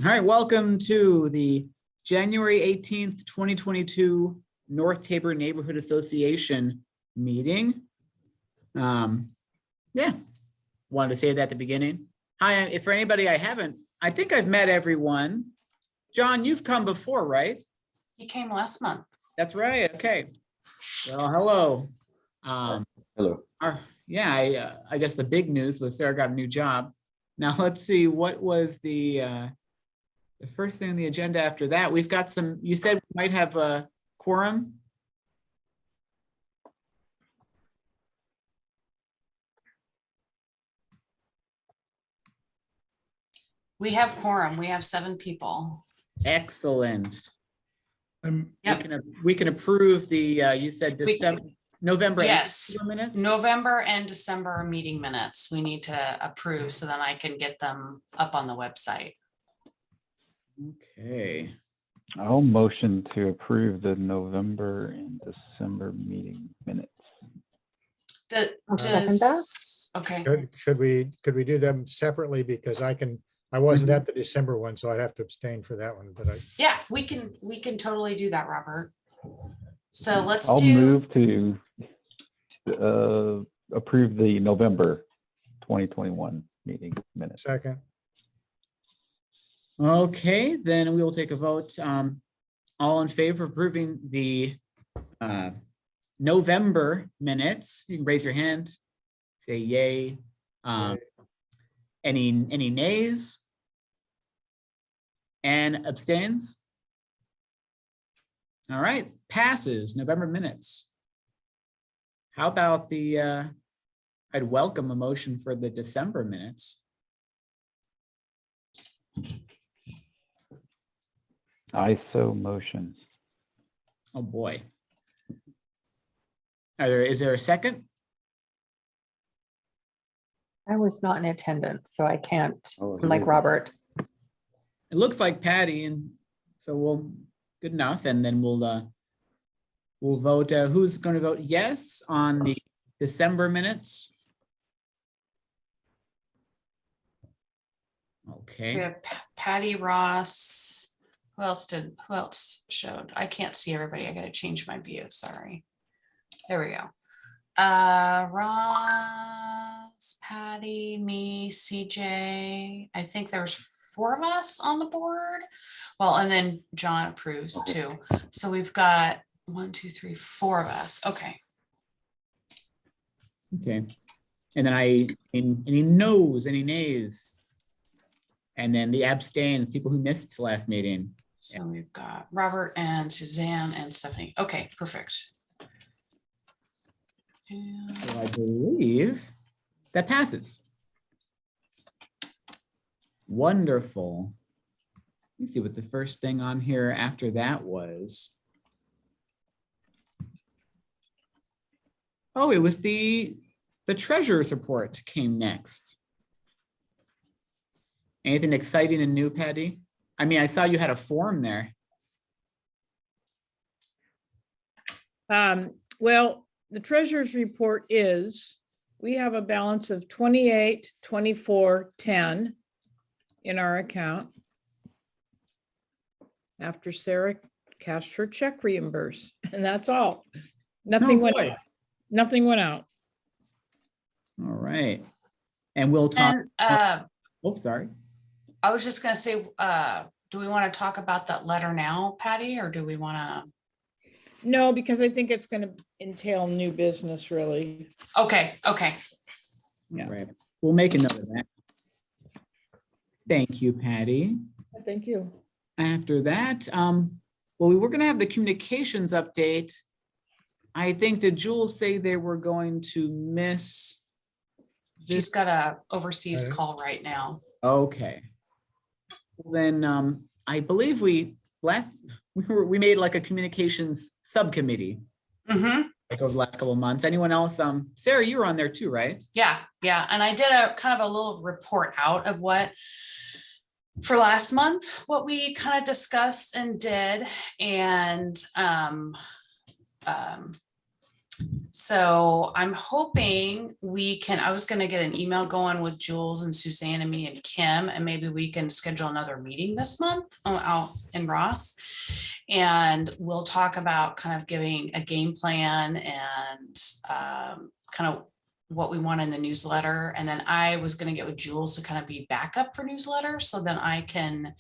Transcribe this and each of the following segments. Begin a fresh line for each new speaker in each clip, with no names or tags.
All right, welcome to the January 18th, 2022 North Tabor Neighborhood Association meeting. Yeah, wanted to say that at the beginning. Hi, if for anybody I think I've met everyone. John, you've come before, right?
He came last month.
That's right, okay. Well, hello.
Hello.
I guess the big news was Sarah got a new job. Now let's see, what was the first thing on the agenda after that? We've got some, you said we might have a quorum.
We have quorum. We have 7 people.
Excellent.
Yep.
We can approve the, you said December, November.
Yes,
minutes?
November and December meeting minutes we need to approve so then I can get them up on the website.
Okay.
I'll motion to approve the November and December meeting minutes.
Okay.
Could we do them separately? Because I wasn't at the December one, so I'd have to abstain for that one, but
Yeah, we can totally do that, Robert. So
I'll move to approve the November 2021 meeting minutes.
second.
Okay, then we will take a vote. All in favor of approving the November minutes, you can raise your hand, say yay. Any nays? And abstains? All right, passes, November minutes. How about I'd welcome a motion for the December minutes.
I so motion.
Oh boy. Is there a second?
I was not in attendance, so I can't,
Oh,
I'm like Robert.
It looks like Patty, and so good enough, and then we'll vote. Who's going to vote yes on the December minutes? Okay.
We have Patty, Ross. Who else showed? I can't see everybody. I gotta change my view. Sorry. There we go. Ross, Patty, me, CJ. I think there's 4 of us on the board. Well, and then John approves too. So we've got 1, 2, 3, 4 of us. Okay.
Okay. And then any no's, any nays? And then the abstains, people who missed the last meeting.
So we've got Robert and Suzanne and Stephanie. Okay, perfect. And
So I believe that passes. Wonderful. Let me see what the first thing on here after that was. Oh, it was the treasurer's report came next. Anything exciting and new, Patty? I mean, I saw you had a form there.
Well, the treasurer's report is, we have a balance of 28,24,10 in our account after Sarah cashed her check reimburse, and that's all. Nothing went out. Nothing went out.
All right. And we'll talk.
And,
Oh, sorry.
I was just gonna say, do we want to talk about that letter now, Patty, or do we want to?
No, because I think it's going to entail new business, really.
Okay,
Yeah, right. We'll make a note of that. Thank you, Patty.
Thank you.
After that, well, we were going to have the communications update. I think, did Jules say they were going to miss?
she's got a overseas call right now.
Okay. Then I believe we made like a communications subcommittee like over the last couple of months. Anyone else? Sarah, you were on there too, right?
Yeah. And I did a kind of a little report out of what for last month, what we kind of discussed and did. And So I'm hoping I was gonna get an email going with Jules and Suzanne and me and Kim, and maybe we can schedule another meeting this month out in Ross. And we'll talk about kind of giving a game plan and kind of what we want in the newsletter. And then I was gonna get with Jules to kind of be backup for newsletter, so then I can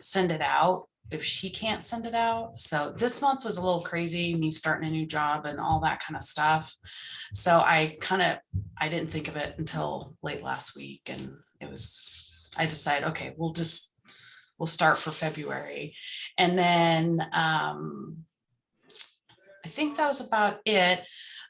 send it out if she can't send it out. So this month was a little crazy, me starting a new job and all that kind of stuff. So I didn't think of it until late last week, and I decided, okay, we'll start for February. And then I think that was about it.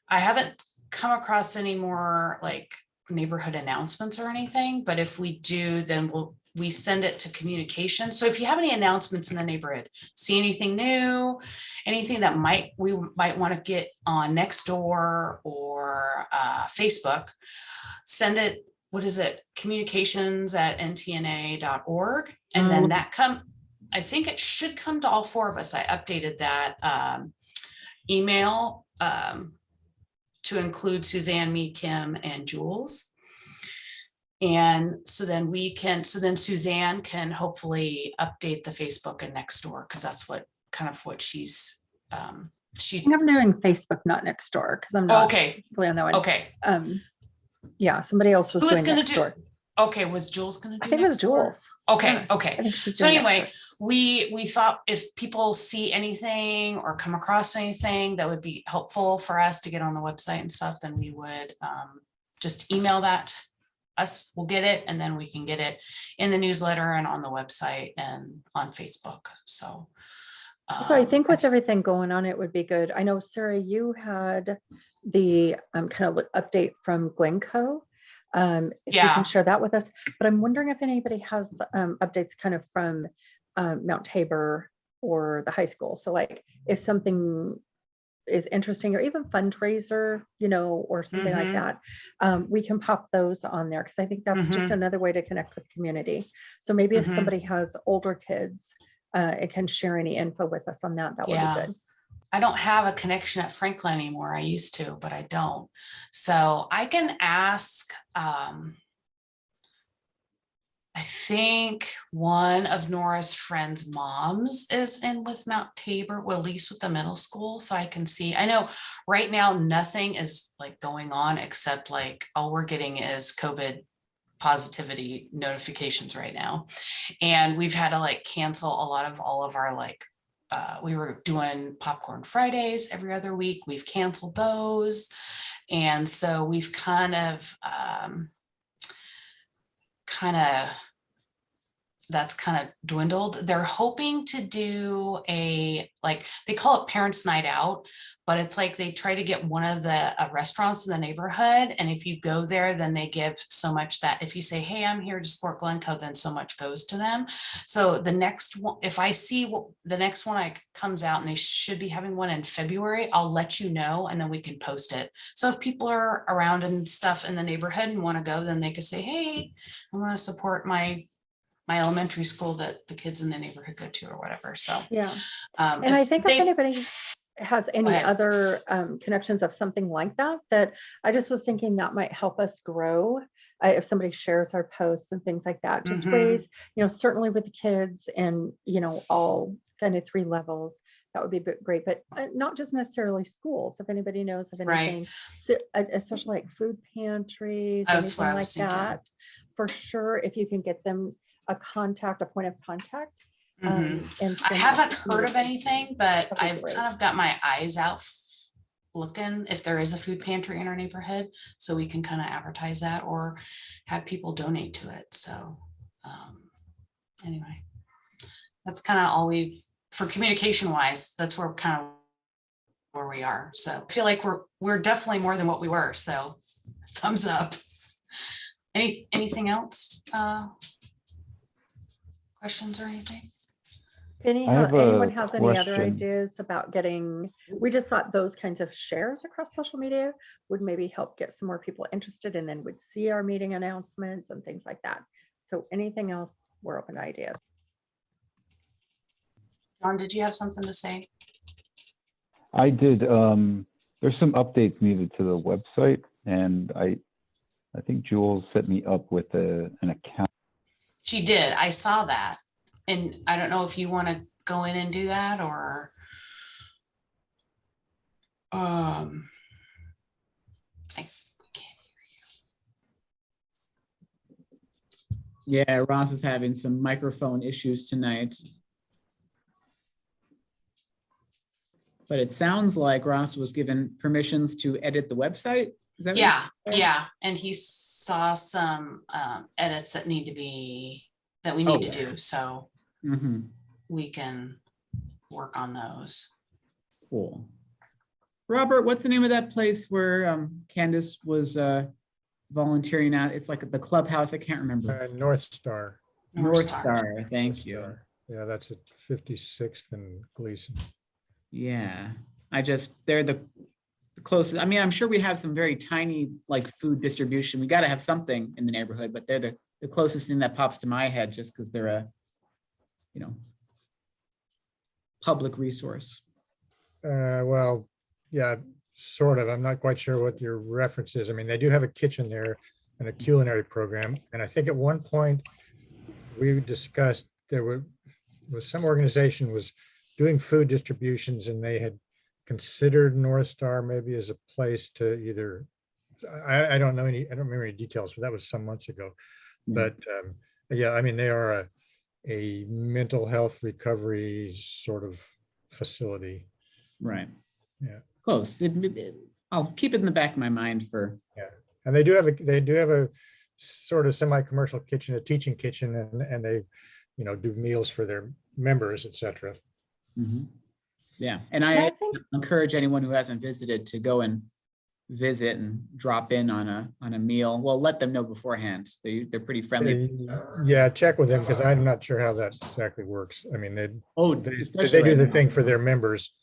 I haven't come across any more like neighborhood announcements or anything, but if we do, then we send it to communication. So if you have any announcements in the neighborhood, see anything new, anything that we might want to get on Nextdoor or Facebook, send it. What is it? communications@ntna.org. And then I think it should come to all four of us. I updated that email to include Suzanne, me, Kim, and Jules. And so then Suzanne can hopefully update the Facebook and Nextdoor, because that's what she's
I think I'm doing Facebook, not Nextdoor, because I'm not
okay.
really on that one.
Okay.
Yeah, somebody else was
Who was
doing
going to do?
Nextdoor.
Okay, was Jules going to do?
I think it was Jules.
Okay,
Yeah,
okay.
I think she's
So
doing
anyway,
Nextdoor.
we thought if people see anything or come across anything that would be helpful for us to get on the website and stuff, then we would just email that us. We'll get it, and then we can get it in the newsletter and on the website and on Facebook. So
I think with everything going on, it would be good. I know, Sarah, you had the kind of update from Glencoe. If you can share that with us, but I'm wondering if anybody has updates kind of from Mount Tabor or the high school. So like if something is interesting or even fundraiser, or something like that, we can pop those on there, because I think that's just another way to connect with the community. So maybe if somebody has older kids, it can share any info with us on that. That would be good.
I don't have a connection at Franklin anymore. I used to, but I don't. So I can ask, I think one of Nora's friends' moms is in with Mount Tabor, well, at least with the middle school. So I can see, I know right now, nothing is like going on except like all we're getting is COVID positivity notifications right now. And we've had to like cancel all of our like, we were doing popcorn Fridays every other week. We've canceled those. And so we've kind of that's kind of dwindled. They're hoping to do they call it Parents' Night Out, but it's like they try to get one of the restaurants in the neighborhood. And if you go there, then they give so much that if you say, hey, I'm here to support Glencoe, then so much goes to them. So the next one, if I see the next one comes out, and they should be having one in February, I'll let you know, and then we can post it. So if people are around and stuff in the neighborhood and want to go, then they could say, hey, I want to support my elementary school that the kids in the neighborhood go to or whatever. So,
yeah. And I think if anybody has any other connections of something like that I just was thinking that might help us grow. If somebody shares our posts and things like that, just ways, certainly with the kids and, all kind of 3 levels, that would be great, but not just necessarily schools. If anybody knows of anything, so, especially like food pantries, anything like that, for sure, if you can get them a point of contact. And
I haven't heard of anything, but I've kind of got my eyes out looking if there is a food pantry in our neighborhood, so we can kind of advertise that or have people donate to it. So anyway, that's kind of all for communication wise, that's where where we are. So I feel like we're definitely more than what we were. So thumbs up. Anything else? Questions or anything?
Anyone has any other
question.
ideas about we just thought those kinds of shares across social media would maybe help get some more people interested, and then would see our meeting announcements and things like that. So anything else, we're open to ideas.
John, did you have something to say?
I did, there's some updates needed to the website, and I think Jules set me up with an account.
She did. I saw that. And I don't know if you want to go in and do that or I can't.
Yeah, Ross is having some microphone issues tonight. But it sounds like Ross was given permissions to edit the website. Is that
Yeah,
right?
yeah. And he saw some edits that need to be, that we need to do. So
Mhm.
we can work on those.
Cool. Robert, what's the name of that place where Candace was volunteering at? It's like the clubhouse. I can't remember.
North Star.
North Star. Thank
North
you.
Star. Yeah, that's at 56th and Gleason.
Yeah, they're the closest. I mean, I'm sure we have some very tiny like food distribution. We got to have something in the neighborhood, but they're the closest thing that pops to my head just because they're a, public resource.
Well, yeah, sort of. I'm not quite sure what your reference is. I mean, they do have a kitchen there and a culinary program. And I think at one point we discussed was some organization was doing food distributions and they had considered North Star maybe as a place to either, I don't remember any details, but that was some months ago. But yeah, I mean, they are a mental health recovery sort of facility.
Right.
Yeah.
Close. I'll keep it in the back of my mind for.
Yeah. And they do have a sort of semi-commercial kitchen, a teaching kitchen, and they, do meals for their members, etc.
Yeah. And I encourage anyone who hasn't visited to go and visit and drop in on a meal. Well, let them know beforehand. They're pretty friendly.
Yeah, check with them because I'm not sure how that exactly works. I mean, they
especially
do
right
the
now.
thing for their members.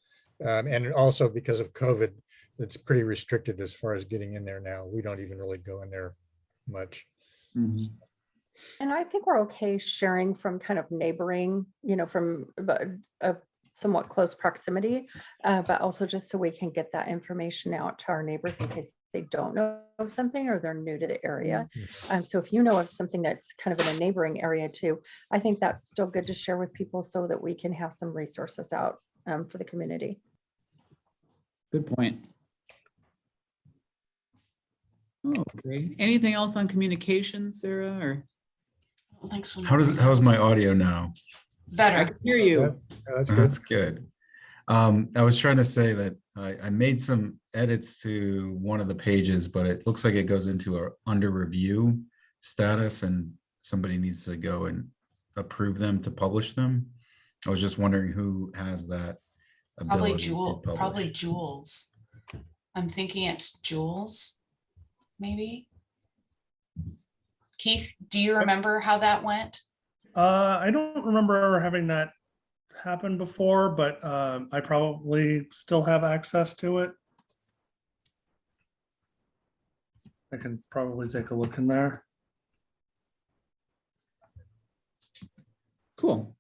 And also because of COVID, it's pretty restricted as far as getting in there now. We don't even really go in there much.
And I think we're okay sharing from kind of neighboring, from a somewhat close proximity, but also just so we can get that information out to our neighbors in case they don't know of something or they're new to the area. So if you know of something that's kind of in a neighboring area too, I think that's still good to share with people so that we can have some resources out for the community.
Good point. Okay. Anything else on communication, Sarah? Or
I don't think so.
How's my audio now?
I
Better.
can hear you.
That's good.
That's good. I was trying to say that I made some edits to one of the pages, but it looks like it goes into a under review status and somebody needs to go and approve them to publish them. I was just wondering who has that ability to publish.
Probably Jules. I'm thinking it's Jules, maybe. Keith, do you remember how that went?
I don't remember having that happen before, but I probably still have access to it. I can probably take a look in there.
Cool.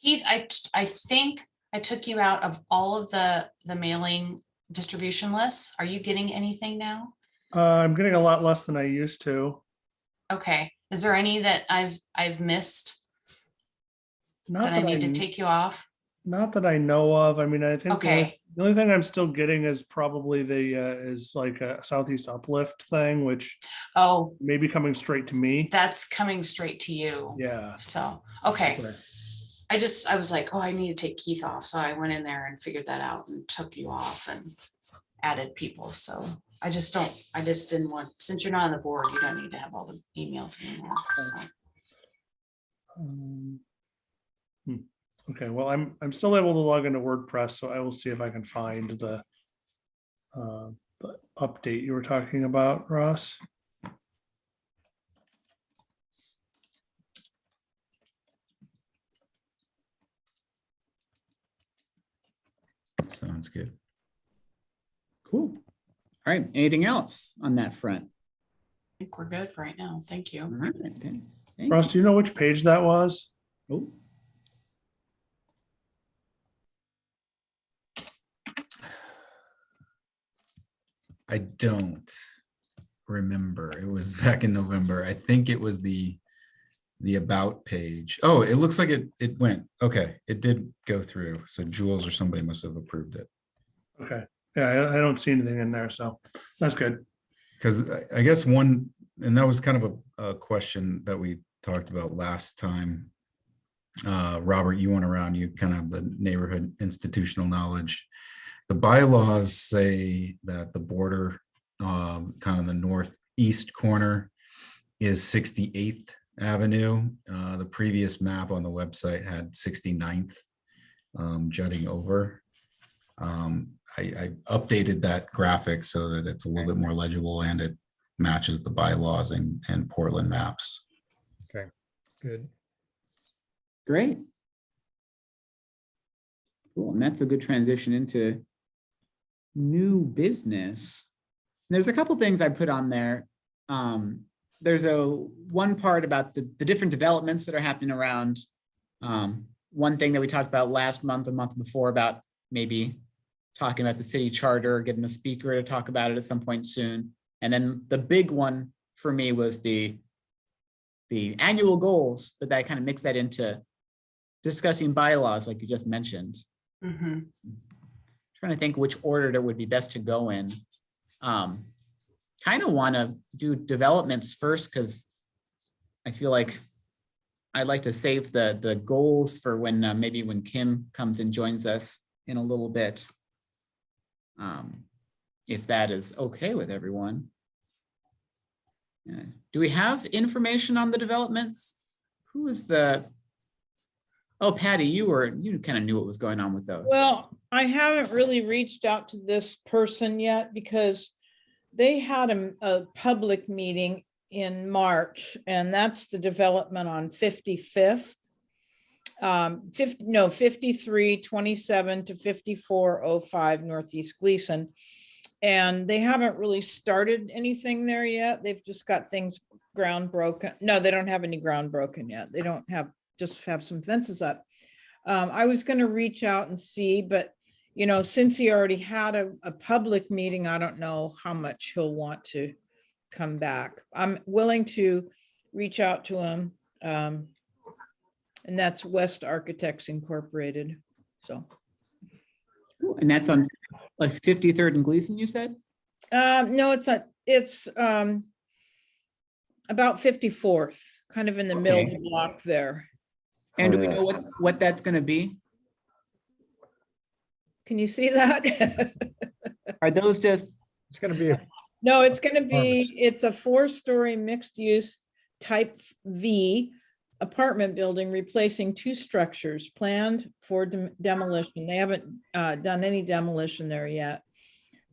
Keith, I think I took you out of all of the mailing distribution lists. Are you getting anything now?
I'm getting a lot less than I used to.
Okay. Is there any that I've missed that I need to take you off?
Not that I know of. I mean, I think
Okay.
the only thing I'm still getting is probably is like a Southeast Uplift thing, which may be coming straight to me.
That's coming straight to you.
Yeah.
So, okay. I was like, I need to take Keith off. So I went in there and figured that out and took you off and added people. So I just didn't want, since you're not on the board, you don't need to have all the emails anymore. So.
Okay, well, I'm still able to log into WordPress, so I will see if I can find the update you were talking about, Ross.
Sounds good.
Cool. All right. Anything else on that front?
I think we're good right now. Thank you.
All right. Thank
Ross, do you know which page that was?
you.
I don't remember. It was back in November. I think it was the about page. Oh, it looks like it went. Okay, it did go through. So Jules or somebody must have approved it.
Okay. Yeah, I don't see anything in there, so that's good.
Because I guess one, and that was kind of a question that we talked about last time. Robert, you went around, you kind of have the neighborhood institutional knowledge. The bylaws say that the border, kind of the northeast corner, is 68th Avenue. The previous map on the website had 69th jutting over. I updated that graphic so that it's a little bit more legible and it matches the bylaws and Portland maps.
Okay, good.
Great. Cool, and that's a good transition into new business. There's a couple things I put on there. There's one part about the different developments that are happening around. One thing that we talked about last month, a month before, about maybe talking about the city charter, getting a speaker to talk about it at some point soon. And then the big one for me was the annual goals, but that kind of mixed that into discussing bylaws, like you just mentioned.
Mm-hmm.
Trying to think which order that would be best to go in. Kind of want to do developments first, because I feel like I'd like to save the goals for when maybe when Kim comes and joins us in a little bit. If that is okay with everyone. Do we have information on the developments? Who is oh, Patty, you kind of knew what was going on with those.
Well, I haven't really reached out to this person yet because they had a public meeting in March, and that's the development on 55th. 5327 to 5405 Northeast Gleason. And they haven't really started anything there yet. They've just got things ground broken. No, they don't have any ground broken yet. They don't just have some fences up. I was going to reach out and see, but since he already had a public meeting, I don't know how much he'll want to come back. I'm willing to reach out to him. And that's West Architects Incorporated. So.
And that's on like 53rd and Gleason, you said?
No, it's about 54th, kind of in the middle of the block there.
And do we know what that's going to be?
Can you see that?
Are those just?
It's going to be
No, it's going to be, it's a 4-story mixed use type V apartment building replacing 2 structures planned for demolition. They haven't done any demolition there yet.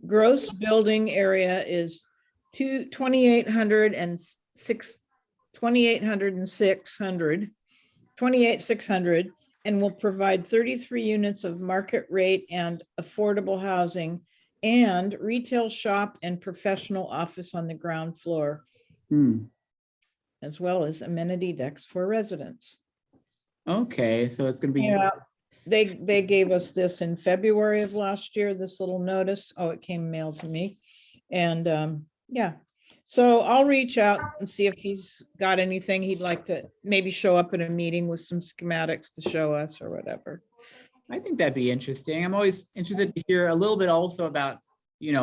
Gross building area is 28,600 and will provide 33 units of market rate and affordable housing and retail shop and professional office on the ground floor. As well as amenity decks for residents.
Okay, so it's going to be.
Yeah, they gave us this in February of last year, this little notice. Oh, it came mailed to me. And yeah, so I'll reach out and see if he's got anything he'd like to maybe show up at a meeting with some schematics to show us or whatever.
I think that'd be interesting. I'm always interested to hear a little bit also about, they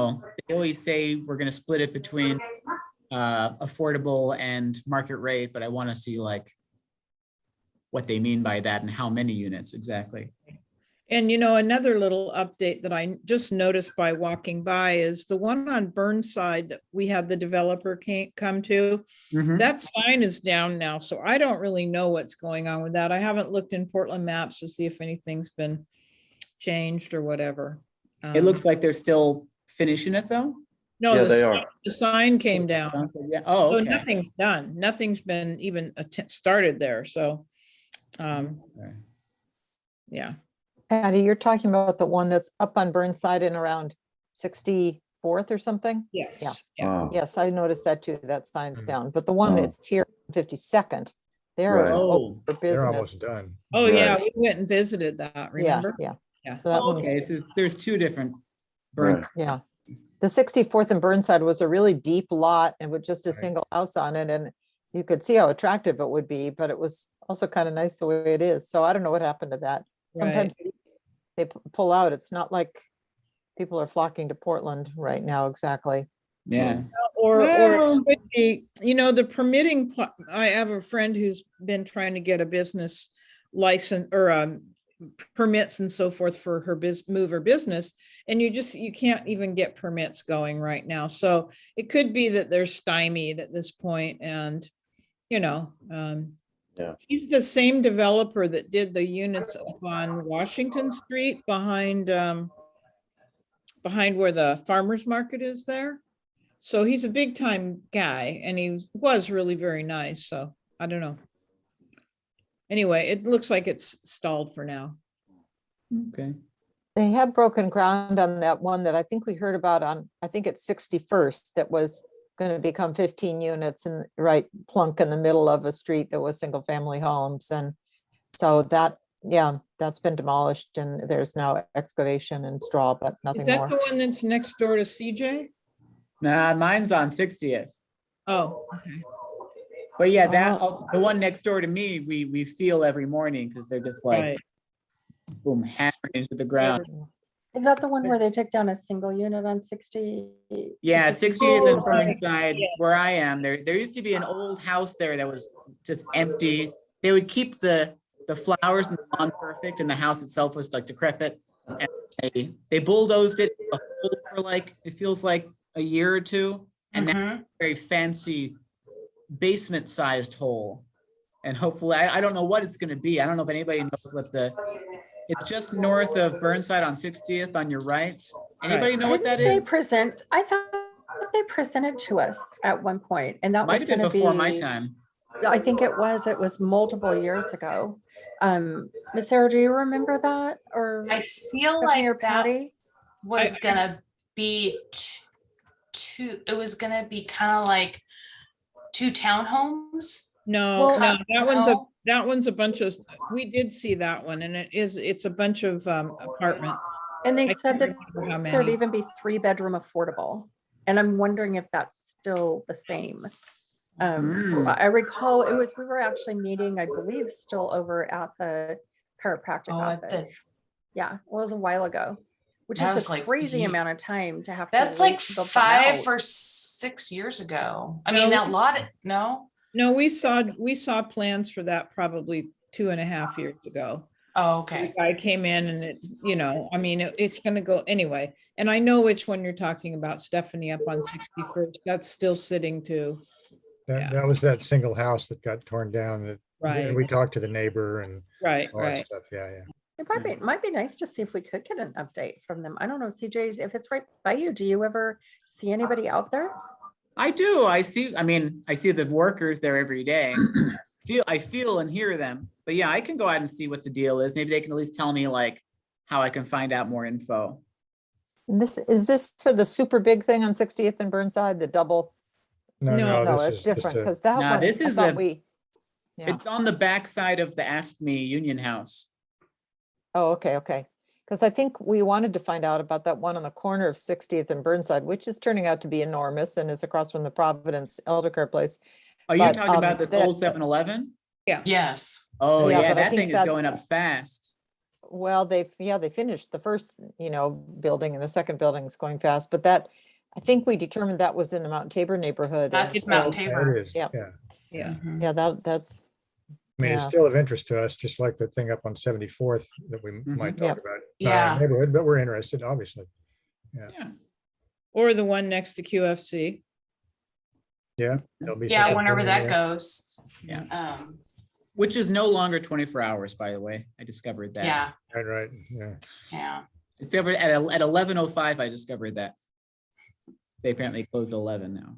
always say we're going to split it between affordable and market rate, but I want to see like what they mean by that and how many units exactly.
And another little update that I just noticed by walking by is the one on Burnside that we had the developer come to. That sign is down now, so I don't really know what's going on with that. I haven't looked in Portland maps to see if anything's been changed or whatever.
It looks like they're still finishing it though.
No,
Yeah, they are.
The sign came down.
Yeah. Oh, okay.
So nothing's done. Nothing's been even started there. So, yeah.
Patty, you're talking about the one that's up on Burnside and around 64th or something?
Yes.
Yeah. Yes, I noticed that too. That sign's down. But the one that's here, 52nd, they're
Right.
open for
they're
business.
almost done.
Oh, yeah.
Right.
We went and visited that, remember?
Yeah.
Yeah.
So that one's,
Okay, so there's 2 different
Right.
yeah. the 64th and Burnside was a really deep lot and with just a
Right.
single house on it. And you could see how attractive it would be, but it was also kind of nice the way it is. So I don't know what happened to that. Sometimes they pull out. It's not like people are flocking to Portland right now exactly.
Yeah.
Or
Well-
it could be, the permitting, I have a friend who's been trying to get a business license or permits and so forth for her move her business. And you can't even get permits going right now. So it could be that they're stymied at this point and, he's the same developer that did the units up on Washington Street behind where the farmer's market is there. So he's a big time guy and he was really very nice. So I don't know. Anyway, it looks like it's stalled for now.
Okay.
They have broken ground on that one that I think we heard about on, I think it's 61st, that was going to become 15 units and right plunk in the middle of a street that was single family homes. And so that, that's been demolished and there's now excavation and straw, but nothing
Is that
more.
the one that's next door to CJ?
Nah, mine's on 60th.
Oh, okay.
But yeah, the one next door to me, we feel every morning because they're just like,
Right.
boom, hammering into the ground.
Is that the one where they took down a single unit on 60?
Yeah, 60th and
Oh, right.
Burnside,
Yeah.
where I am, there used to be an old house there that was just empty. They would keep the flowers and the lawn perfect, and the house itself was like decrepit. And they bulldozed it for like, it feels like a year or two, and now
Mhm.
it's a very fancy basement-sized hole. And hopefully, I don't know what it's going to be. I don't know if anybody knows what it's just north of Burnside on 60th on your right. Anybody know what that
Didn't they
is?
present? I thought they presented to us at one point, and that
Might
was
have been
going to
before my
be.
time.
I think it was multiple years ago. Miss Sarah, do you remember that? Or
I feel
Stephanie or
like that
Patty?
was gonna be it was gonna be kind of like 2 townhomes.
No,
Well,
no, that one's a bunch of, we did see that one and it's a bunch of apartments.
And they
I
said
can't
that
remember how
there'd
many.
even be 3-bedroom affordable. And I'm wondering if that's still the same. I recall we were actually meeting, I believe, still over at the chiropractic
Oh, at
office.
the-
Yeah, it was a while ago, which
That
is
was
a
like
crazy amount of time to have to
That's
wait
like
to build something
5
out.
or 6 years ago. I
No,
mean,
we-
that lot, no?
No, we saw plans for that probably 2.5 years ago.
Oh,
The
okay.
guy came in and it's gonna go anyway. And I know which one you're talking about, Stephanie, up on 61st. That's still sitting too. Yeah.
That was that single house that got torn down that,
Right,
and we talked to the neighbor and
right,
all that
right.
stuff. Yeah.
It might be nice to see if we could get an update from them. I don't know, CJ, if it's right by you, do you ever see anybody out there?
I do. I see the workers there every day. I feel and hear them. But yeah, I can go out and see what the deal is. Maybe they can at least tell me like how I can find out more info.
And is this for the super big thing on 60th and Burnside, the double?
No,
No,
this
it's
is just
different
a-
because that
Nah,
one,
this
I
is
thought
yeah.
yeah.
It's on the back side of the Ask Me Union House.
Oh, okay. Because I think we wanted to find out about that one on the corner of 60th and Burnside, which is turning out to be enormous and is across from the Providence Eldercare place.
Are you
But,
talking about this
that-
old 7-Eleven?
Yes.
Oh
Yeah,
yeah,
but I
that
think
thing is going up
that's-
fast.
Well, they finished the first, building and the second building is going fast, but I think we determined that was in the Mount Tabor neighborhood. and
That's
so-
Mount
That
Tabor.
is,
Yeah.
yeah.
Yeah.
Mhm.
Yeah, that's,
I mean, it's
Yeah.
still of interest to us, just like the thing up on 74th that we might
Yep.
talk about. Not our
Yeah.
Neighborhood, but we're interested, obviously.
Yeah.
Or the one next to QFC.
Yeah. there'll be
Yeah,
something
whenever
going
that
there.
goes.
Yeah.
Um,
Which is no longer 24 hours, by the way. I discovered that.
yeah,
Right, yeah.
yeah.
Discovered at 11:05. I discovered that. They apparently close 11 now.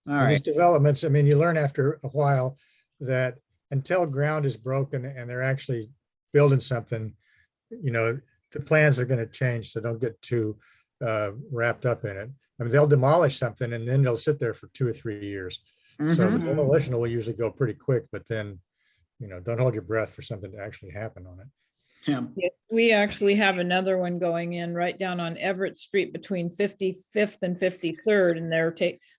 All
And these
right.
developments, I mean, you learn after a while that until ground is broken and they're actually building something, the plans are going to change, so don't get too wrapped up in it. I mean, they'll demolish something and then they'll sit there for 2 or 3 years. So the
Mhm.
demolition will usually go pretty quick, but then, don't hold your breath for something to actually happen on it.
Yeah.
Yeah, we actually have another one going in right down on Everett Street between 55th and 53rd, and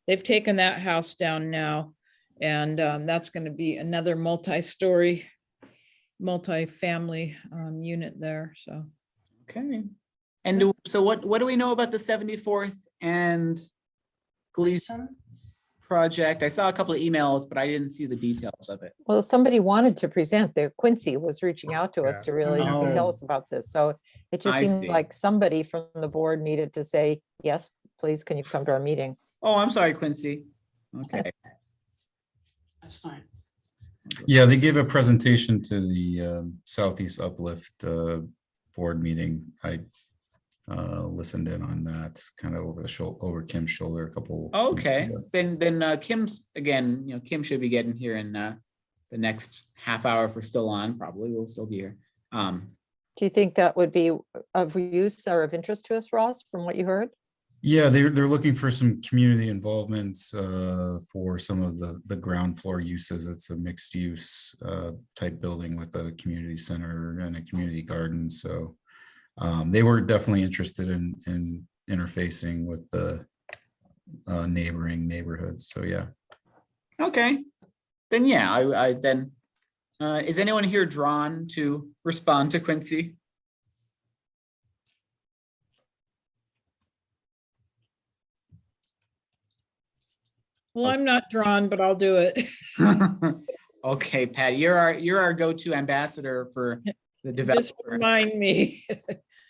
they've taken that house down now. And that's going to be another multi-family unit there, so.
Okay. And so what do we know about the 74th and Gleason project? I saw a couple of emails, but I didn't see the details of it.
Well, somebody wanted to present, Quincy was reaching out to us
Yeah.
to really
Oh.
tell us about this. So it just
I
seemed
see.
like somebody from the board needed to say, yes, please, can you come to our meeting?
Oh, I'm sorry, Quincy. Okay.
That's fine.
Yeah, they gave a presentation to the Southeast Uplift board meeting. I listened in on that kind of over Kim's shoulder a couple.
Okay,
weeks ago.
then Kim's, again, Kim should be getting here in the next half hour if we're still on, probably we'll still be here.
Do you think that would be of use or of interest to us, Ross, from what you heard?
Yeah, they're looking for some community involvement for some of the ground floor uses. It's a mixed use type building with a community center and a community garden. So they were definitely interested in interfacing with the neighboring neighborhoods. So yeah.
Okay, then yeah, I then is anyone here drawn to respond to Quincy?
Well, I'm not drawn, but I'll do it.
Okay, Patty, you're our go-to ambassador for the
Just
developers.
remind me.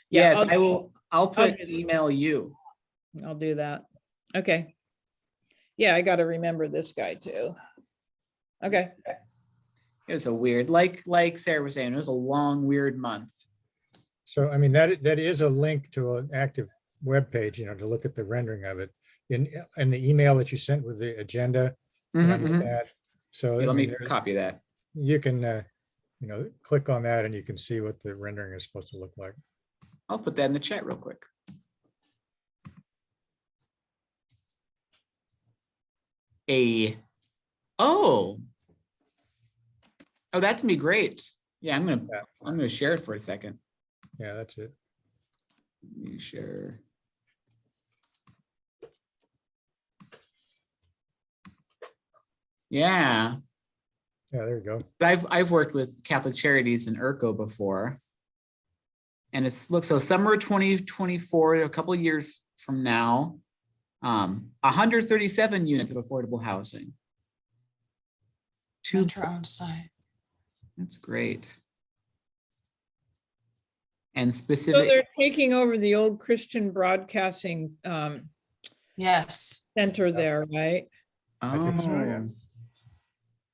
Yes,
I'll
I'll put
get it.
email you.
I'll do that. Okay. Yeah, I got to remember this guy too. Okay.
It was a weird, like Sarah was saying, it was a long, weird month.
So, I mean, that is a link to an active web page, to look at the rendering of it in the email that you sent with the agenda. along with that. So
Let
I
me
mean,
copy that.
you can, click on that and you can see what the rendering is supposed to look like.
I'll put that in the chat real quick. Oh, that's gonna be great. Yeah, I'm gonna share it for a second.
Yeah, that's it.
Let me share. Yeah.
Yeah, there you go.
I've worked with Catholic Charities in ERCO before. And so summer 2024, a couple of years from now, 137 units of affordable housing.
Enter on site.
That's great. And
So
specific.
they're taking over the old Christian Broadcasting
Yes.
center there, right?
I think so, yeah.
Oh,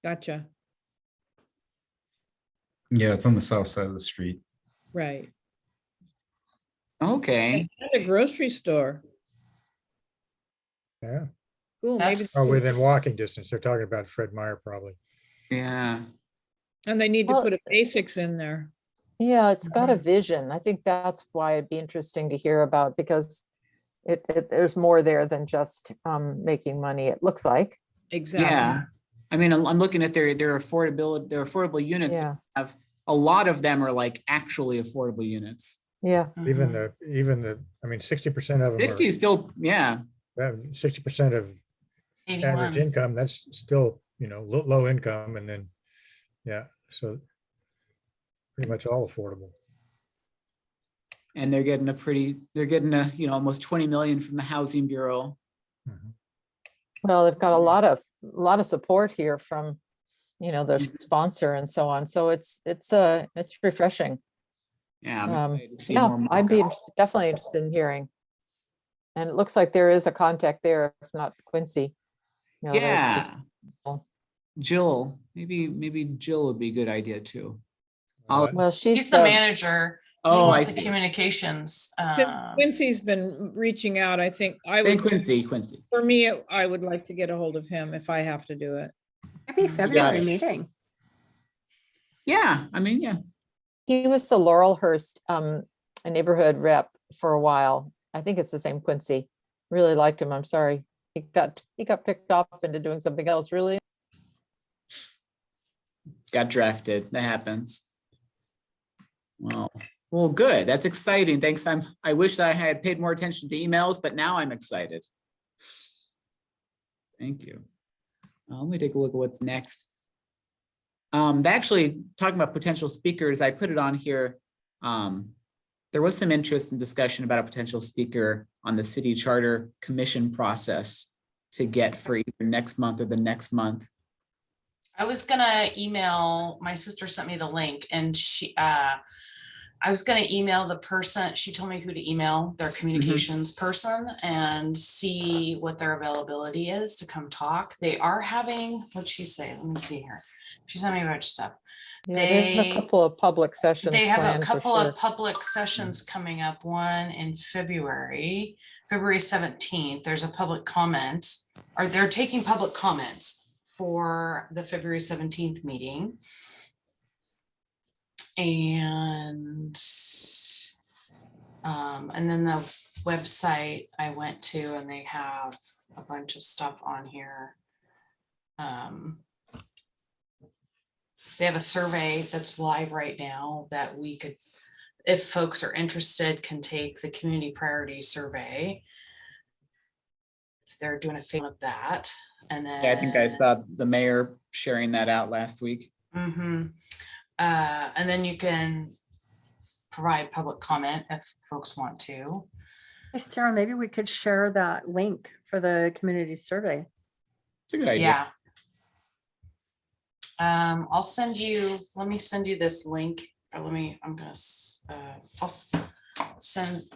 Gotcha.
Yeah, it's on the south side of the street.
Right.
okay.
And a grocery store.
Yeah.
Cool.
That's-
Maybe.
Oh, within walking distance. They're talking about Fred Meyer probably.
Yeah.
And they need to
Well,
put a basics in there.
Yeah, it's got a vision. I think that's why it'd be interesting to hear about, because there's more there than just making money, it looks like.
Exactly.
Yeah. I mean, I'm looking at their affordable units.
Yeah,
Have a lot of them are like actually affordable units.
yeah.
Even
Mhm.
the, I mean, 60% of them
60 is still, yeah.
60% of average
81.
income, that's still, low income. And then, yeah, so pretty much all affordable.
And they're getting almost 20 million from the Housing Bureau.
Mhm.
Well, they've got a lot of support here from, their sponsor and so on. So it's refreshing.
Yeah. I'm excited to see
Yeah,
more
I'd be
mock-ups.
definitely interested in hearing. And it looks like there is a contact there, if not Quincy. There's this-
Yeah. Jill, maybe Jill would be a good idea too.
Well,
He's the manager.
Oh, I
The
see.
communications.
Quincy's been reaching out. I think
Then Quincy.
for me, I would like to get a hold of him if I have to do it.
Maybe
got
February
it.
meeting.
Yeah, I mean, yeah.
He was the Laurelhurst a neighborhood rep for a while. I think it's the same Quincy. Really liked him. I'm sorry. He got picked off into doing something else, really.
Got drafted. That happens. Well, good. That's exciting. Thanks. I wish that I had paid more attention to emails, but now I'm excited. Thank you. Let me take a look at what's next. Actually, talking about potential speakers, I put it on here. There was some interest and discussion about a potential speaker on the city charter commission process to get for either next month or the next month.
I was gonna email, my sister sent me the link, and I was gonna email the person, she told me who to email, their communications person, and see what their availability is to come talk. They are having, what'd she say? Let me see here. She sent me a bunch of stuff.
Yeah, they have a couple of public sessions
They have a
planned for
couple
sure.
of public sessions coming up, one in February 17th. There's a public comment, or they're taking public comments for the February 17th meeting. And then the website I went to, and they have a bunch of stuff on here. They have a survey that's live right now that we could, if folks are interested, can take the community priority survey. They're doing a thing of that. And then
Yeah, I think I saw the mayor sharing that out last week.
And then you can provide public comment if folks want to.
Hey, Sarah, maybe we could share that link for the community survey.
It's a good idea.
Yeah. I'll send you, let me send you this link, or I'm gonna, I'll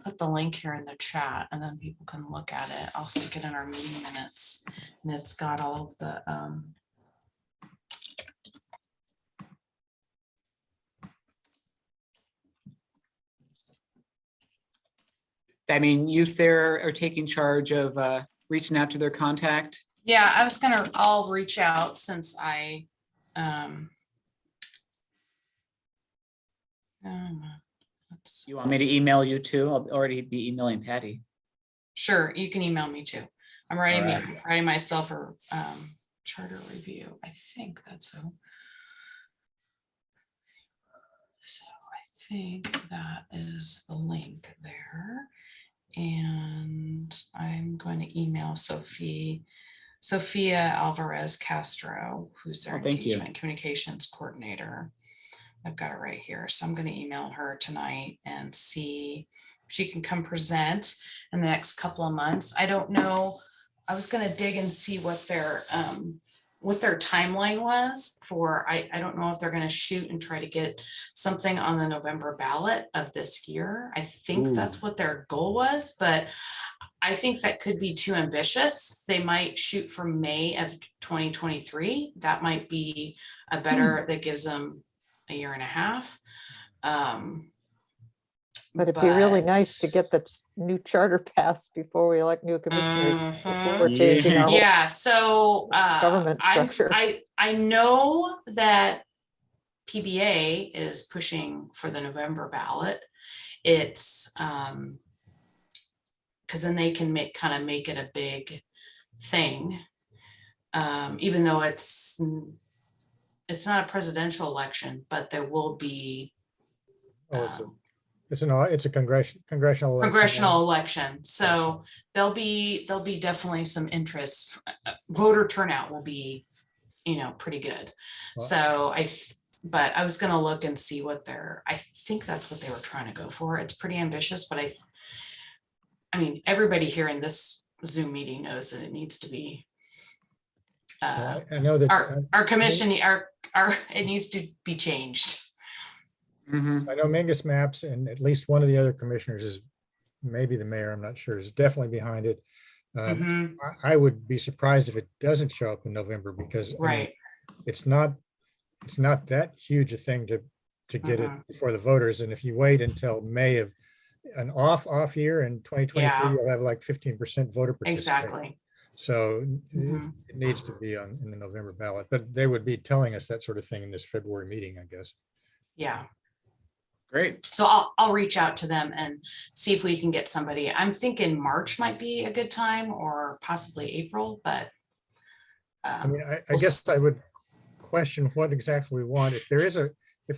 put the link here in the chat, and then people can look at it. I'll stick it in our meeting minutes, and it's got all of the,
I mean, you, Sarah, are taking charge of reaching out to their contact.
yeah, I'll reach out since I,
You want me to email you too? I'll already be emailing Patty.
sure, you can email me too. I'm writing myself a charter review. I think that's so. So I think that is the link there. And I'm going to email Sophia Alvarez Castro, who's their engagement communications coordinator. I've got it right here. So I'm going to email her tonight and see if she can come present in the next couple of months. I don't know. I was going to dig and see what their timeline was for, I don't know if they're going to shoot and try to get something on the November ballot of this year. I think that's what their goal was, but I think that could be too ambitious. They might shoot for May of 2023. That might be a better, that gives them a year and a half.
But it'd be really nice to get the new charter passed before we elect new commissioners. Before we're changing our whole
so
government structure.
I know that PBA is pushing for the November ballot. It's because then they can make it a big thing, even though it's not a presidential election, but there will be.
It's a congressional
election. So there'll be definitely some interest. Voter turnout will be, pretty good.
Well,
So but I was going to look and see I think that's what they were trying to go for. It's pretty ambitious, but I mean, everybody here in this Zoom meeting knows that it needs to be.
I know that
our commission, it needs to be changed.
I know Mingus Maps and at least one of the other commissioners is, maybe the mayor, I'm not sure, is definitely behind it. I would be surprised if it doesn't show up in November, because I mean, it's not that huge a thing to get it before the voters. And if you wait until May of an off year in 2023, you'll have like 15% voter participation.
Exactly.
So it needs to be in the November ballot, but they would be telling us that sort of thing in this February meeting, I guess.
Yeah.
Great.
So I'll reach out to them and see if we can get somebody. I'm thinking March might be a good time, or possibly April, but
I mean, I guess I would question what exactly we want. If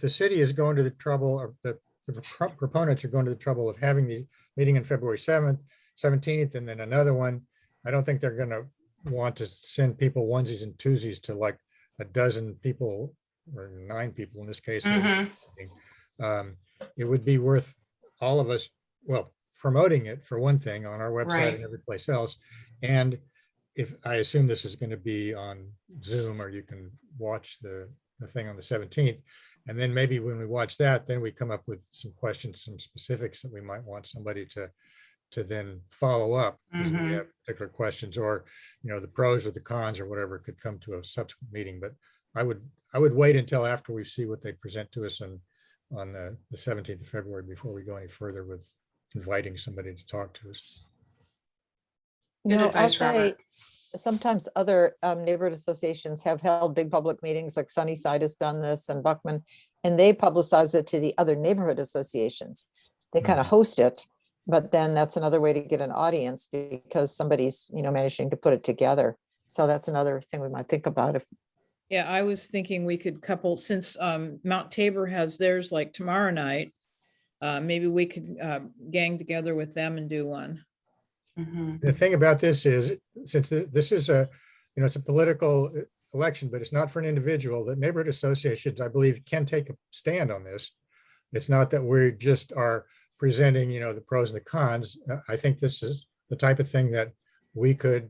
the city is going to the trouble, or the proponents are going to the trouble of having the meeting on February 7th, 17th, and then another one. I don't think they're going to want to send people onesies and twosies to like a dozen people or 9 people in this case. It would be worth all of us, well, promoting it for one thing on our website
Right.
and every place else. And if I assume this is going to be on Zoom, or you can watch the thing on the 17th. And then maybe when we watch that, then we come up with some questions, some specifics that we might want somebody to then follow up. Because we have particular questions, or, you know, the pros or the cons or whatever could come to a subsequent meeting. But I would wait until after we see what they present to us on the 17th of February before we go any further with inviting somebody to talk to us.
Good
I'll
advice,
say
Robert.
sometimes other neighborhood associations have held big public meetings, like Sunnyside has done this, and Buckman, and they publicize it to the other neighborhood associations. They kind of host it, but then that's another way to get an audience because somebody's, you know, managing to put it together. So that's another thing we might think about. If
Yeah, I was thinking we could couple, since Mount Tabor has theirs like tomorrow night, maybe we could gang together with them and do one.
The thing about this is, since this is a, you know, it's a political election, but it's not for an individual, that neighborhood associations, I believe, can take a stand on this. It's not that we just are presenting, you know, the pros and the cons. I think this is the type of thing that we could,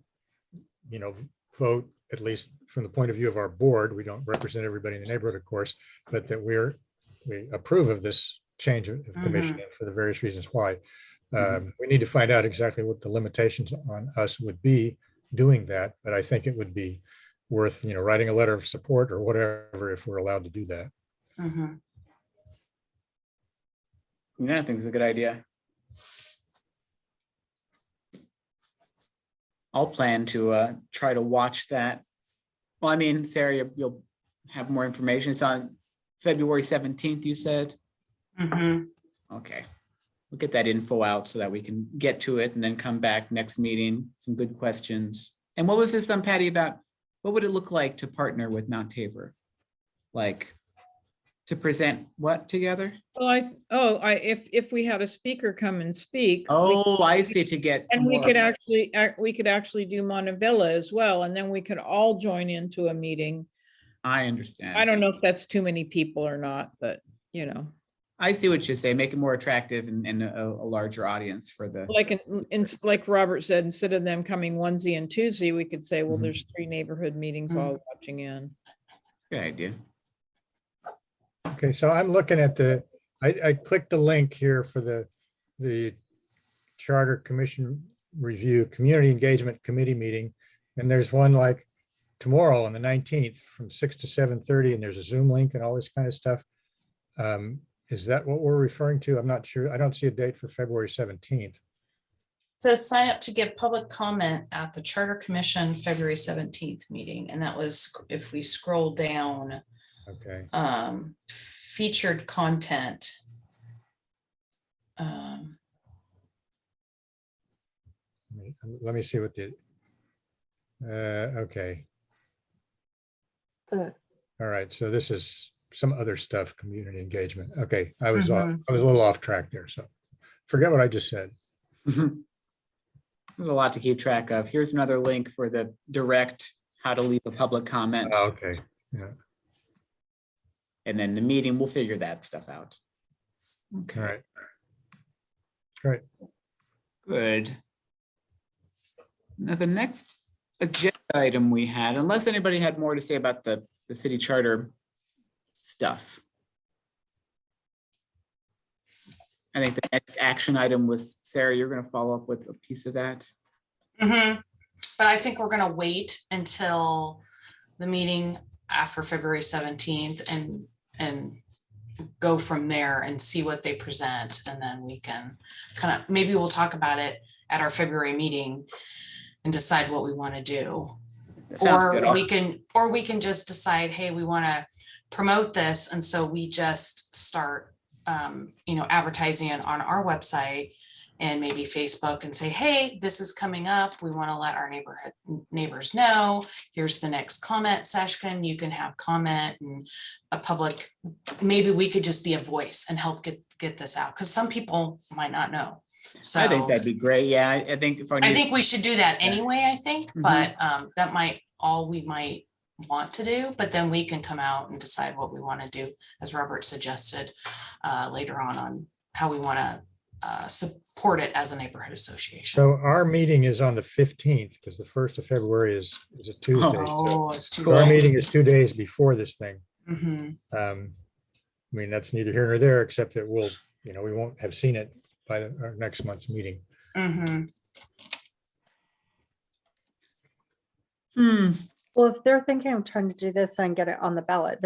you know, vote, at least from the point of view of our board. We don't represent everybody in the neighborhood, of course, but that we approve of this change of commission for the various reasons why. We need to find out exactly what the limitations on us would be doing that, but I think it would be worth, you know, writing a letter of support or whatever if we're allowed to do that.
Yeah, I think it's a good idea. I'll plan to try to watch that. Well, I mean, Sarah, you'll have more information. It's on February 17th, you said? Okay. We'll get that info out so that we can get to it and then come back next meeting. Some good questions. And what was this on Patty about? What would it look like to partner with Mount Tabor? Like to present what together?
Well, if we had a speaker come and speak.
Oh, I see, to get.
And we
more-
could actually do Montevilla as well, and then we could all join into a meeting.
I understand.
I don't know if that's too many people or not, but you know.
I see what you say. Make it more attractive and a larger audience for the.
Like Robert said, instead of them coming onesie and twosie, we could say, well, there's 3 neighborhood meetings all watching in.
Good idea.
Okay, so I'm looking at I clicked the link here for the Charter Commission Review Community Engagement Committee meeting. And there's one like tomorrow on the 19th from 6 to 7:30, and there's a Zoom link and all this kind of stuff. Is that what we're referring to? I'm not sure. I don't see a date for February 17th.
Says sign up to give public comment at the Charter Commission February 17th meeting. And that was, if we scroll down,
Okay.
Featured content.
Let me see what okay.
So
All right. So this is some other stuff, community engagement. Okay. I was a little off track there. So forget what I just said.
There's a lot to keep track of. Here's another link for the direct how to leave a public comment.
Oh, okay. Yeah.
And then the meeting, we'll figure that stuff out. Okay.
All right. Great.
Good. Now, the next agenda item we had, unless anybody had more to say about the city charter stuff. I think the next action item was, Sarah, you're going to follow up with a piece of that.
But I think we're going to wait until the meeting after February 17th and go from there and see what they present. And then we can kind of, maybe we'll talk about it at our February meeting and decide what we want to do. Or we can just decide, hey, we want to promote this. And so we just start, advertising it on our website and maybe Facebook and say, hey, this is coming up. We want to let our neighbors know. Here's the next comment session. You can have comment and a public, maybe we could just be a voice and help get this out, because some people might not know. So
I think that'd be great. Yeah, I think if
I think we should do that anyway, I think,
Mhm.
but that might all we might want to do, but then we can come out and decide what we want to do, as Robert suggested later on how we want to support it as a neighborhood association.
So our meeting is on the 15th, because the 1st of February is a Tuesday.
Oh, it's too
So our
soon.
meeting is 2 days before this thing.
Mhm.
I mean, that's neither here nor there, except that we'll, we won't have seen it by our next month's meeting.
Mhm.
Well, if they're thinking of trying to do this and get it on the ballot,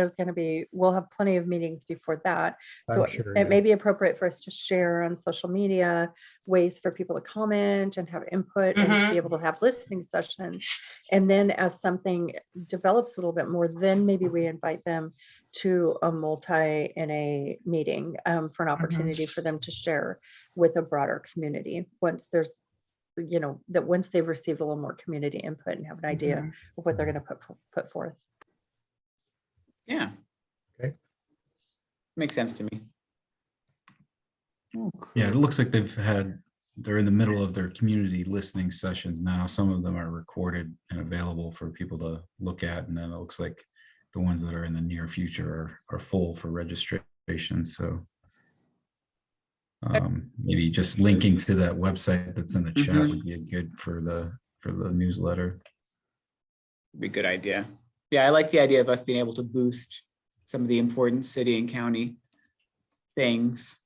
we'll have plenty of meetings before that. So
I'm sure,
it
yeah.
may be appropriate for us to share on social media ways for people to comment and have input and to be able to have listening sessions. And then as something develops a little bit more, then maybe we invite them to a NA meeting for an opportunity for them to share with a broader community once there's that once they've received a little more community input and have an idea of what they're going to put forth.
Yeah.
Okay.
Makes sense to me.
Yeah, it looks like they're in the middle of their community listening sessions now. Some of them are recorded and available for people to look at. And then it looks like the ones that are in the near future are full for registration. So maybe just linking to that website that's in the chat would be good for the newsletter.
Be a good idea. Yeah, I like the idea of us being able to boost some of the important city and county things.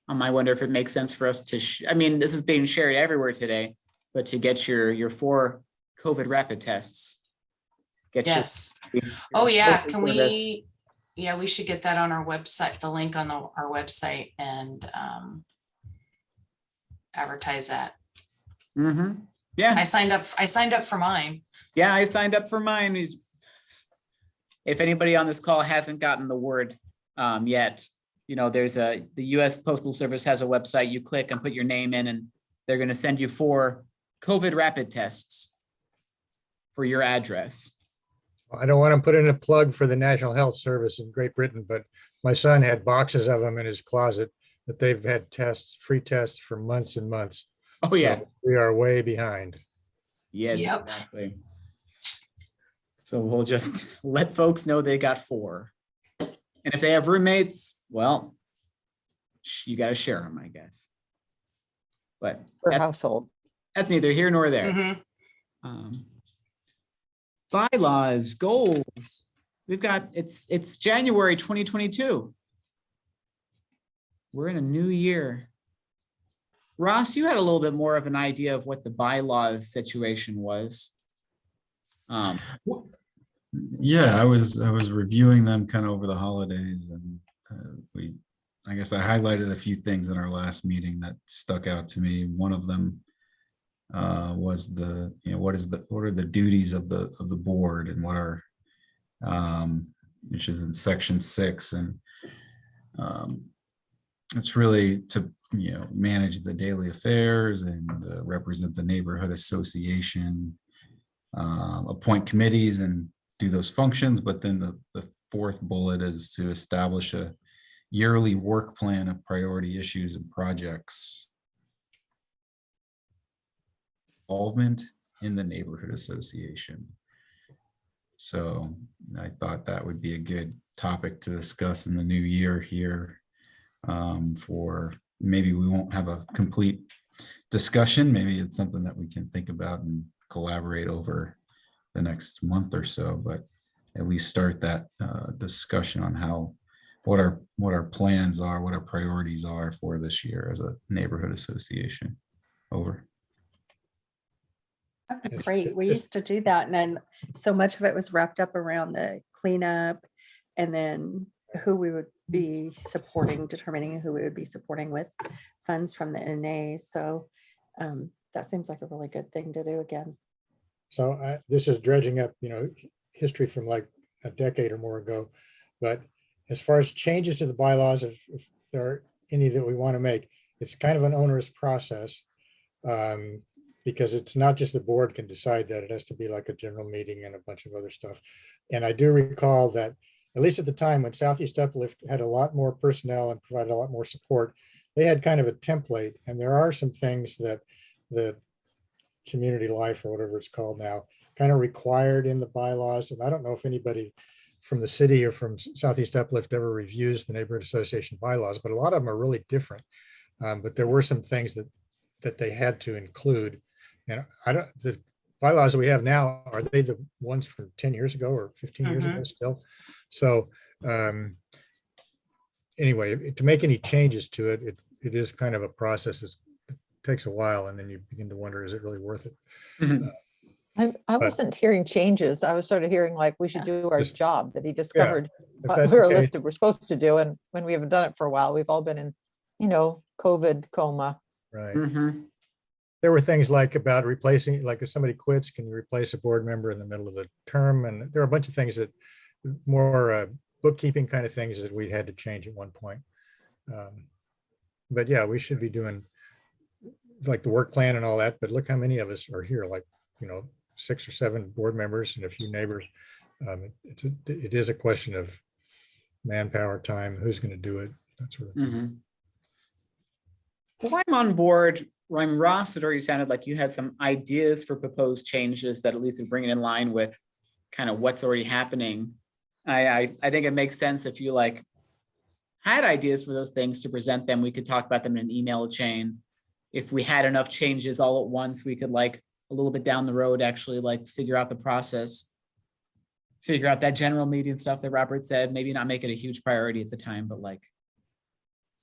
I wonder if it makes sense for us to, I mean, this is being shared everywhere today, but to get your 4 COVID rapid tests.
Yes. Oh yeah, can we? Yeah, we should get that on our website, the link on our website, and advertise that.
Yeah.
I signed up for mine.
Yeah, I signed up for mine. If anybody on this call hasn't gotten the word yet, there's the US Postal Service has a website. You click and put your name in, and they're going to send you 4 COVID rapid tests for your address.
I don't want to put in a plug for the National Health Service in Great Britain, but my son had boxes of them in his closet that they've had free tests for months and months.
Oh yeah.
So we are way behind.
Yes, exactly. So we'll just let folks know they got 4. And if they have roommates, well, you got to share them, I guess. But
Per household.
That's neither here nor there. Bylaws, goals. We've got, it's January 2022. We're in a new year. Ross, you had a little bit more of an idea of what the bylaws situation was.
Yeah, I was reviewing them kind of over the holidays, and I guess I highlighted a few things in our last meeting that stuck out to me. One of them was what are the duties of the board, and what are which is in section 6, and it's really to manage the daily affairs and represent the neighborhood association, appoint committees and do those functions. But then the 4th bullet is to establish a yearly work plan of priority issues and projects. Involvement in the neighborhood association. So I thought that would be a good topic to discuss in the new year here. For maybe we won't have a complete discussion. Maybe it's something that we can think about and collaborate over the next month or so, but at least start that discussion on what our plans are, what our priorities are for this year as a neighborhood association. Over.
Great. We used to do that, and then so much of it was wrapped up around the cleanup, and then who we would be supporting, determining who we would be supporting with funds from the NA. So that seems like a really good thing to do again.
So this is dredging up, history from like a decade or more ago. But as far as changes to the bylaws, if there are any that we want to make, it's kind of an onerous process. Because it's not just the board can decide that, it has to be like a general meeting and a bunch of other stuff. And I do recall that, at least at the time when Southeast Uplift had a lot more personnel and provided a lot more support, they had kind of a template. And there are some things that the community life, or whatever it's called now, kind of required in the bylaws. And I don't know if anybody from the city or from Southeast Uplift ever reviews the neighborhood association bylaws, but a lot of them are really different. But there were some things that they had to include. And the bylaws that we have now, are they the ones from 10 years ago or 15 years ago still? So anyway, to make any changes to it, it is kind of a process. It takes a while, and then you begin to wonder, is it really worth it?
I wasn't hearing changes. I was sort of hearing like we should do our job that he discovered
if
what
that's
we were
the case.
listed we're supposed to do. And when we haven't done it for a while, we've all been in, COVID coma.
Right.
Mm-hmm.
There were things like about replacing, like if somebody quits, can you replace a board member in the middle of the term? And there are a bunch of things that more bookkeeping kind of things that we had to change at one point. But yeah, we should be doing like the work plan and all that. But look how many of us are here, like, 6 or 7 board members and a few neighbors. It is a question of manpower, time, who's going to do it, that sort of thing.
Mm-hmm. Well, I'm on board. Ross, it already sounded like you had some ideas for proposed changes that at least would bring it in line with kind of what's already happening. I think it makes sense if you had ideas for those things to present them. We could talk about them in an email chain. If we had enough changes all at once, we could a little bit down the road actually figure out the process, figure out that general meeting stuff that Robert said, maybe not make it a huge priority at the time, but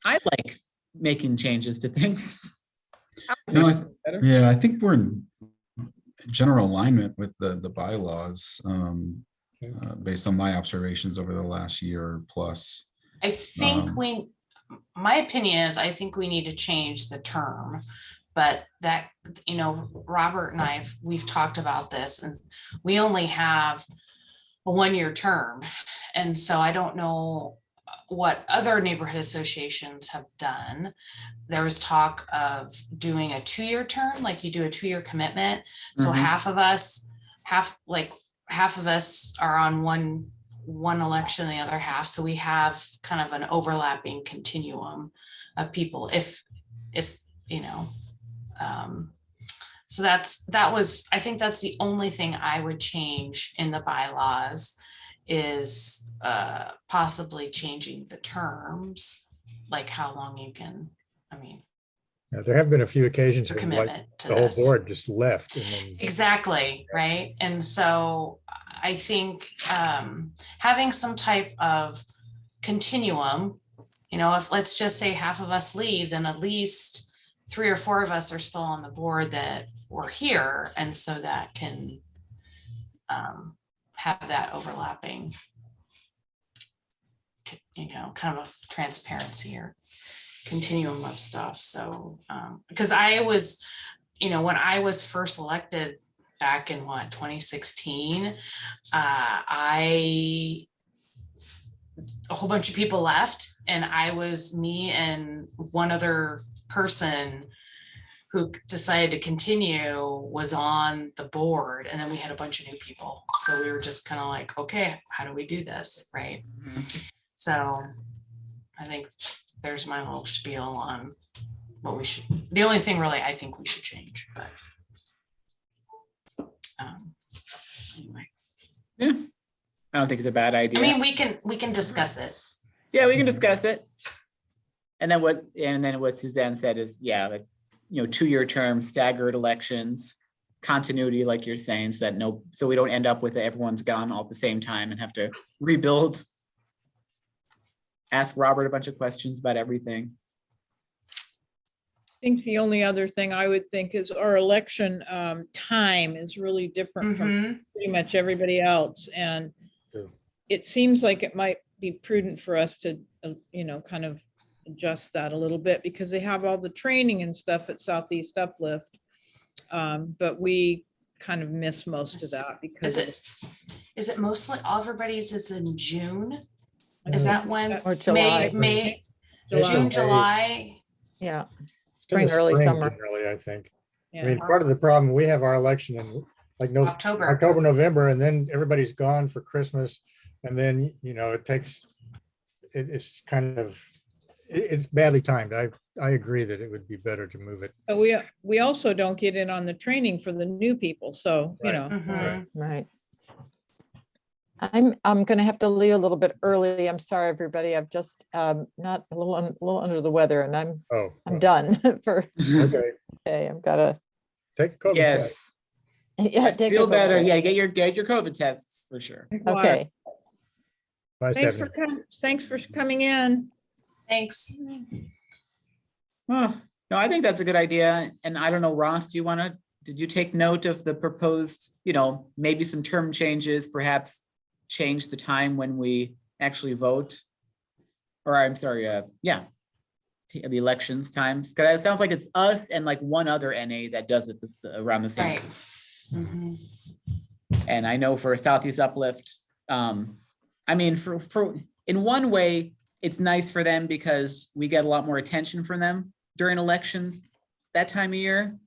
I like making changes to things.
No, I think we're in general alignment with the bylaws based on my observations over the last year plus.
I think my opinion is, I think we need to change the term, but that, Robert and we've talked about this, and we only have a 1-year term. And so I don't know what other neighborhood associations have done. There was talk of doing a 2-year term, like you do a 2-year commitment. So half of us are on one election, the other half. So we have kind of an overlapping continuum of people. So I think that's the only thing I would change in the bylaws, is possibly changing the terms, like how long you can,
Yeah, there have been a few occasions
your
when
commitment to
the whole
this.
board just left. And then,
Exactly, right? And so I think having some type of continuum, if let's just say half of us leave, then at least 3 or 4 of us are still on the board that were here. And so that can have that overlapping, kind of a transparency or continuum of stuff. So, because I was, when I was first elected back in 2016, a whole bunch of people left, and me and one other person who decided to continue was on the board, and then we had a bunch of new people. So we were just kind of like, okay, how do we do this, right? So I think there's my little spiel on what we should, the only thing really I think we should change, but anyway.
Yeah, I don't think it's a bad idea.
We can discuss it.
Yeah, we can discuss it. And then what Suzanne said is, 2-year term, staggered elections, continuity, like you're saying, so we don't end up with everyone's gone all at the same time and have to rebuild. Ask Robert a bunch of questions about everything.
I think the only other thing I would think is our election time is really different from pretty much everybody else. And it seems like it might be prudent for us to, kind of adjust that a little bit, because they have all the training and stuff at Southeast Uplift. But we kind of miss most of that because
is it mostly everybody's is in June? Is that when
Or July.
May,
July.
June, July?
Yeah,
It's in the
spring, early summer.
generally, I think. I
Yeah.
mean, part of the problem, we have our election in like October, November, and then everybody's gone for Christmas. And then, it takes, it's kind of, it's badly timed. I agree that it would be better to move it.
But we also don't get in on the training for the new people. So,
Right.
Mhm.
Right. I'm gonna have to leave a little bit early. I'm sorry, everybody. I've just not a little under the weather, and I'm
Oh, well,
done for
okay.
today. I've got to
Take a COVID test.
Yes.
yeah,
Yes,
take
feel
a
better.
look.
Yeah, get your COVID tests for sure.
Okay.
Bye,
Thanks
Stephanie.
thanks for coming in.
Thanks.
Oh, no, I think that's a good idea. And I don't know, Ross, did you take note of the proposed, maybe some term changes, perhaps change the time when we actually vote? Or I'm sorry, the elections times, because it sounds like it's us and like one other NA that does it around the same.
Right. Mhm.
And I know for Southeast Uplift, I mean, for in one way, it's nice for them because we get a lot more attention from them during elections that time of year,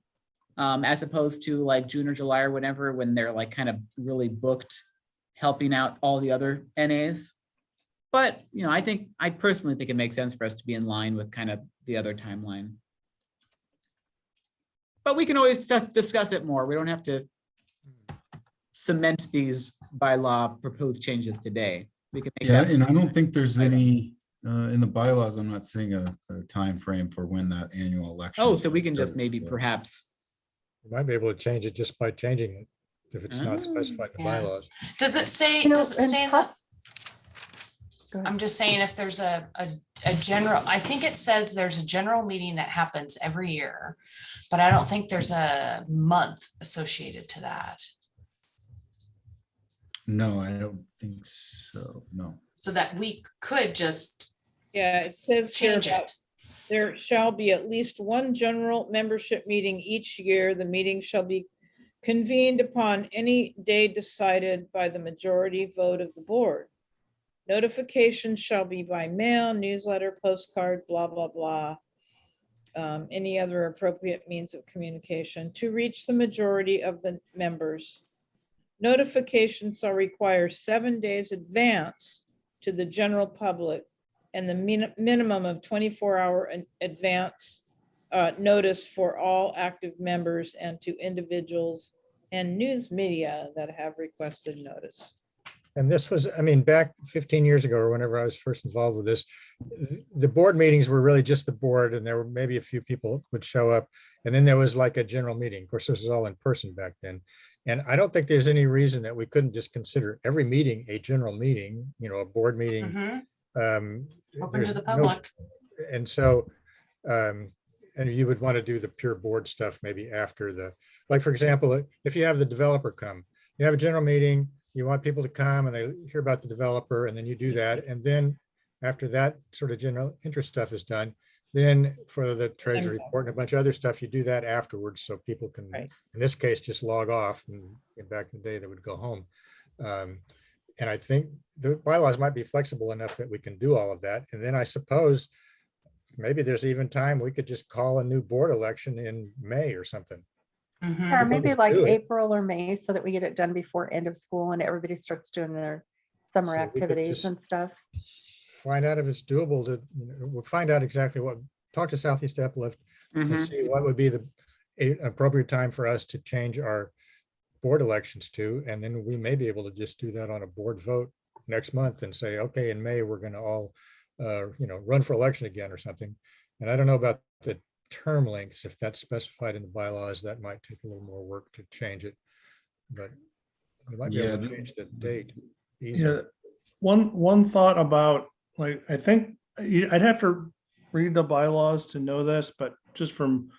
as opposed to like June or July or whatever, when they're like kind of really booked helping out all the other NAs. But, I personally think it makes sense for us to be in line with kind of the other timeline. But we can always discuss it more. We don't have to cement these bylaw proposed changes today. We can make
Yeah,
that.
and I don't think there's any, in the bylaws, I'm not seeing a time frame for when that annual election.
Oh, so we can just
occurs,
maybe
so.
perhaps.
You might be able to change it just by changing it if it's not specified in the
Yeah.
bylaws.
Does it say,
You know,
does it
and
say in
plus-
the,
Go ahead.
I'm just saying if there's a general, I think it says there's a general meeting that happens every year, but I don't think there's a month associated to that.
No, I don't think so, no.
So that we could just
Yeah, it says here
change
about
it.
there shall be at least one general membership meeting each year. The meeting shall be convened upon any day decided by the majority vote of the board. Notification shall be by mail, newsletter, postcard, blah, blah, blah. Any other appropriate means of communication to reach the majority of the members. Notification shall require 7 days advance to the general public and the minimum of 24-hour advance notice for all active members and to individuals and news media that have requested notice.
And this was, back 15 years ago or whenever I was first involved with this, the board meetings were really just the board and there were maybe a few people would show up. And then there was like a general meeting. Of course, this was all in person back then. And I don't think there's any reason that we couldn't just consider every meeting a general meeting, a board meeting.
Mhm. Open to
There's
the
no-
public.
And so, and you would want to do the pure board stuff maybe after like, for example, if you have the developer come, you have a general meeting, you want people to come and they hear about the developer and then you do that. And then after that sort of general interest stuff is done, then for the treasury report and a bunch of other stuff, you do that afterwards. So people can,
Right.
in this case, just log off and back in the day they would go home. And I think the bylaws might be flexible enough that we can do all of that. And then I suppose maybe there's even time we could just call a new board election in May or something.
Mhm.
Or
can
maybe
just
like
do it.
April or May so that we get it done before end of school and everybody starts doing their summer
So we could
activities
just-
and stuff.
Find out if it's doable to, we'll find out exactly talk to Southeast Uplift and
Mhm.
see what would be the appropriate time for us to change our board elections to. And then we may be able to just do that on a board vote next month and say, okay, in May, we're going to all, run for election again or something. And I don't know about the term lengths. If that's specified in the bylaws, that might take a little more work to change it. But we might be able to change the date easily.
Yeah, one thought about, like, I think I'd have to read the bylaws to know this, but just from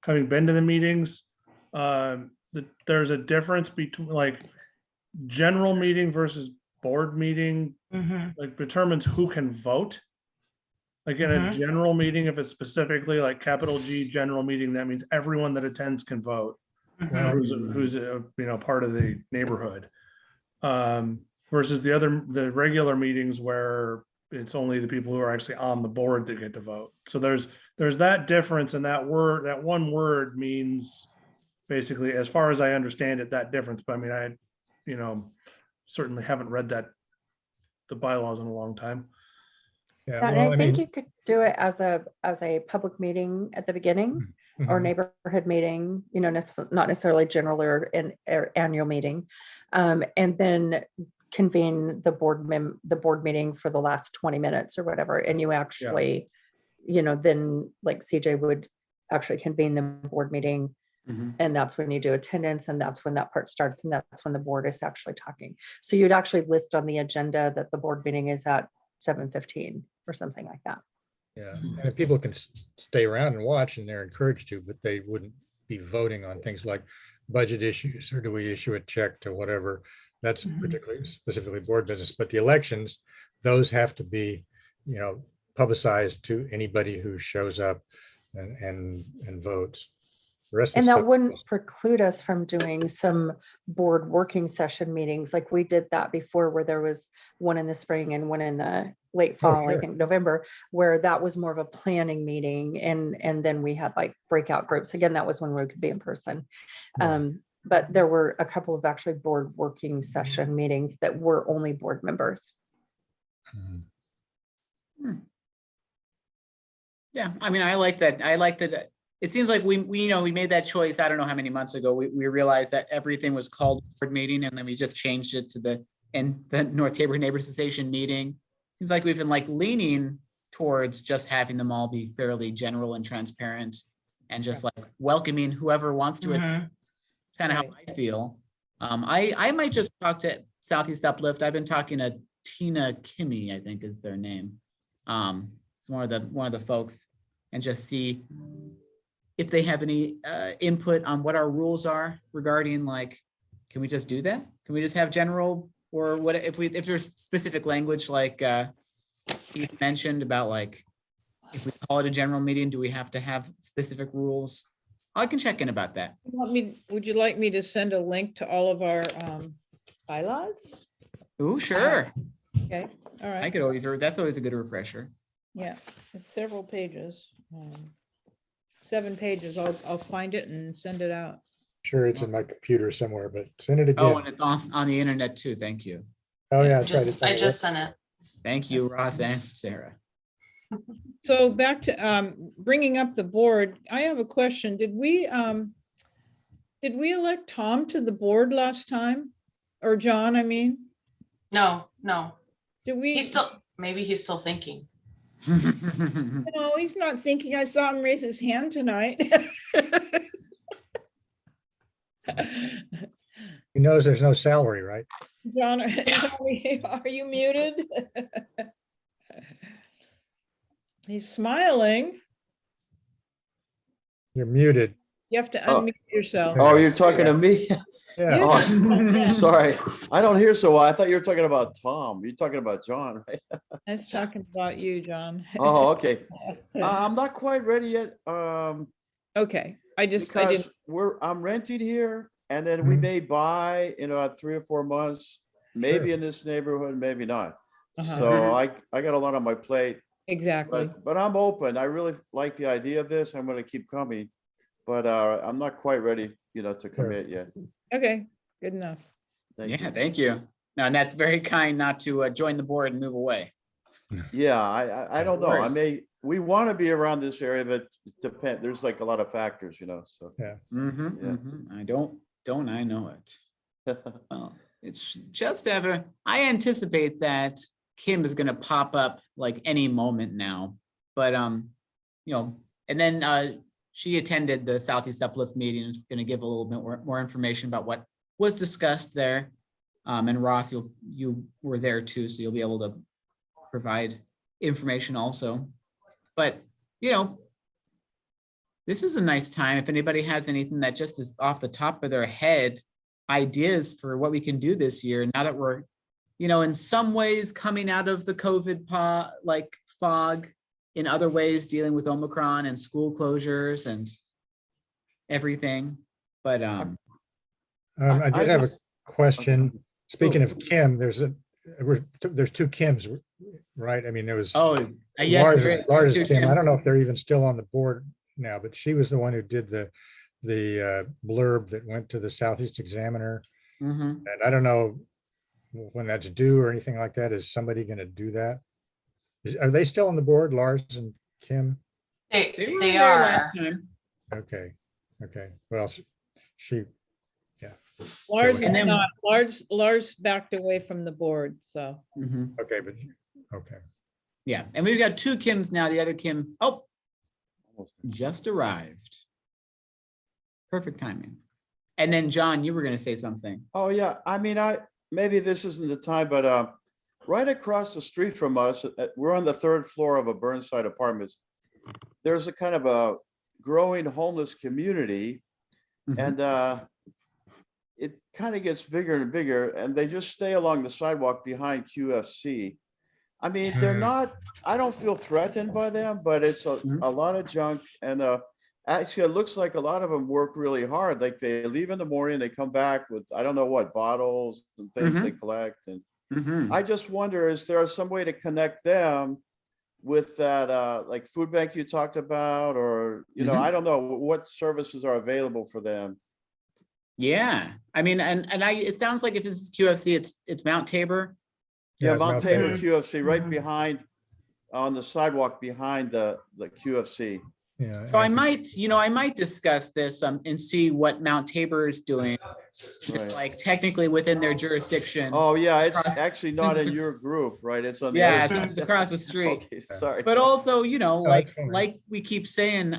having been to the meetings, there's a difference between like general meeting versus board meeting,
Mhm.
like determines who can vote. Like in a
Mhm.
general meeting, if it's specifically like capital G general meeting, that means everyone that attends can vote.
Mhm.
Who's part of the neighborhood. Versus the regular meetings where it's only the people who are actually on the board that get to vote. So there's that difference, and that one word means basically, as far as I understand it, that difference. But I mean, I, certainly haven't read the bylaws in a long time.
Yeah,
And
well,
I
I
think
mean,
you could do it as a public meeting at the beginning or
mhm.
neighborhood meeting, not necessarily general or an annual meeting. And then convene the board meeting for the last 20 minutes or whatever. And you actually, then like CJ would actually convene the board meeting. And that's when you do attendance, and that's when that part starts, and that's when the board is actually talking. So you'd actually list on the agenda that the board meeting is at 7:15 or something like that.
Yeah, and if people can stay around and watch, and they're encouraged to, but they wouldn't be voting on things like budget issues, or do we issue a check to whatever. That's particularly specifically board business, but the elections, those have to be, publicized to anybody who shows up and votes. The rest of
And
the
that
stuff,
wouldn't preclude us from doing some board working session meetings. Like we did that before, where there was one in the spring and one in the late fall, I
sure.
think November, where that was more of a planning meeting. And then we had like breakout groups. Again, that was when we could be in person.
Right.
But there were a couple of actually board working session meetings that were only board members.
Yeah, I mean, I like that. It seems like we made that choice. I don't know how many months ago. We realized that everything was called board meeting, and then we just changed it to the North Tabor Neighbors Association meeting. Seems like we've been like leaning towards just having them all be fairly general and transparent, and just like welcoming whoever wants to. Kind of how I feel. I might just talk to Southeast Uplift. I've been talking to Tina Kimmy, I think is their name. It's one of the folks, and just see if they have any input on what our rules are regarding, like, can we just do that? Can we just have general, or what if there's specific language like Keith mentioned about, like, if we call it a general meeting, do we have to have specific rules? I can check in about that.
Would you like me to send a link to all of our bylaws?
Oh, sure.
Okay, all
I
right.
could always, that's always a good refresher.
Yeah, it's several pages. 7 pages. I'll find it and send it out.
Sure, it's in my computer somewhere, but send it
Oh,
again.
and it's on the internet too. Thank you.
Oh, yeah, that's right. It's on
I
the
just
web-
sent it.
Thank you, Ross and Sarah.
So back to bringing up the board, I have a question. Did we elect Tom to the board last time? Or John, I mean?
No.
Did we?
Maybe he's still thinking.
No, he's not thinking. I saw him raise his hand tonight.
He knows there's no salary, right?
John, are you muted? He's smiling.
You're muted.
You have to
Oh.
unmute yourself.
Oh, you're talking to me?
Yeah.
Oh, sorry. I don't hear so well. I thought you were talking about Tom. You're talking about John, right?
I was talking about you, John.
Oh, okay. I'm not quite ready yet.
Okay, I
Because
didn't,
I'm renting here, and then we
Mhm.
may buy, 3 or 4 months, maybe
Sure.
in this neighborhood, maybe not.
Uh-huh.
So I got a lot on my plate,
exactly.
but I'm open. I really like the idea of this. I'm going to keep coming, but I'm not quite ready, to commit yet.
Okay, good enough.
Thank
Yeah,
you.
thank you. No, and that's very kind not to join the board and move away.
Yeah, I don't know.
course.
We want to be around this area, but it depends. There's like a lot of factors, so. Yeah.
I don't I know it. Well, it's just I anticipate that Kim is gonna pop up like any moment now, but and then she attended the Southeast Uplift meeting and is gonna give a little bit more information about what was discussed there. And Ross, you were there too, so you'll be able to provide information also. But this is a nice time. If anybody has anything that just is off the top of their head, ideas for what we can do this year, now that we're, in some ways coming out of the COVID fog, in other ways dealing with Omicron and school closures and everything. But
I did have a question. Speaking of Kim, there's there's two Kims, right? I mean, there was
Oh, yes.
Lars
two
Kim. I don't
Kims.
know if they're even still on the board now, but she was the one who did the blurb that went to the Southeast Examiner.
Mhm.
And I don't know when that's due or anything like that. Is somebody going to do that? Are they still on the board, Lars and Kim?
They were
They
there
are.
last time.
Okay. Well, she,
Lars
And
is
then-
not, Lars backed away from the board, so.
Mhm.
okay, but, okay.
Yeah, and we've got two Kims now. The other Kim,
Almost.
just arrived. Perfect timing. And then John, you were going to say something.
Oh, yeah. I mean, maybe this isn't the time, but right across the street from us, we're on the third floor of a Burnside Apartments. There's a kind of a growing homeless community,
Mhm.
and it kind of gets bigger and bigger, and they just stay along the sidewalk behind QFC. I mean, they're not, I don't feel threatened by them, but it's a lot of junk. And actually, it looks like a lot of them work really hard. Like they leave in the morning, they come back with, I don't know what, bottles and things they collect. And
Mhm.
I just wonder, is there some way to connect them with that, like food bank you talked about, or, you know, I don't know what services are available for them.
Yeah, I mean, and it sounds like if this is QFC, it's Mount Tabor.
Yeah,
it's
Mount Tabor QFC, right
Mhm.
behind, on the sidewalk behind the QFC.
Yeah.
So I might discuss this and see what Mount Tabor is doing. It's
Right.
like technically within their jurisdiction.
Oh, yeah, it's
Across-
actually not
this
in
is-
your group, right? It's on the
Yeah,
other
since
side.
it's across the street.
Okay, sorry.
But also,
that's fine.
like we keep saying,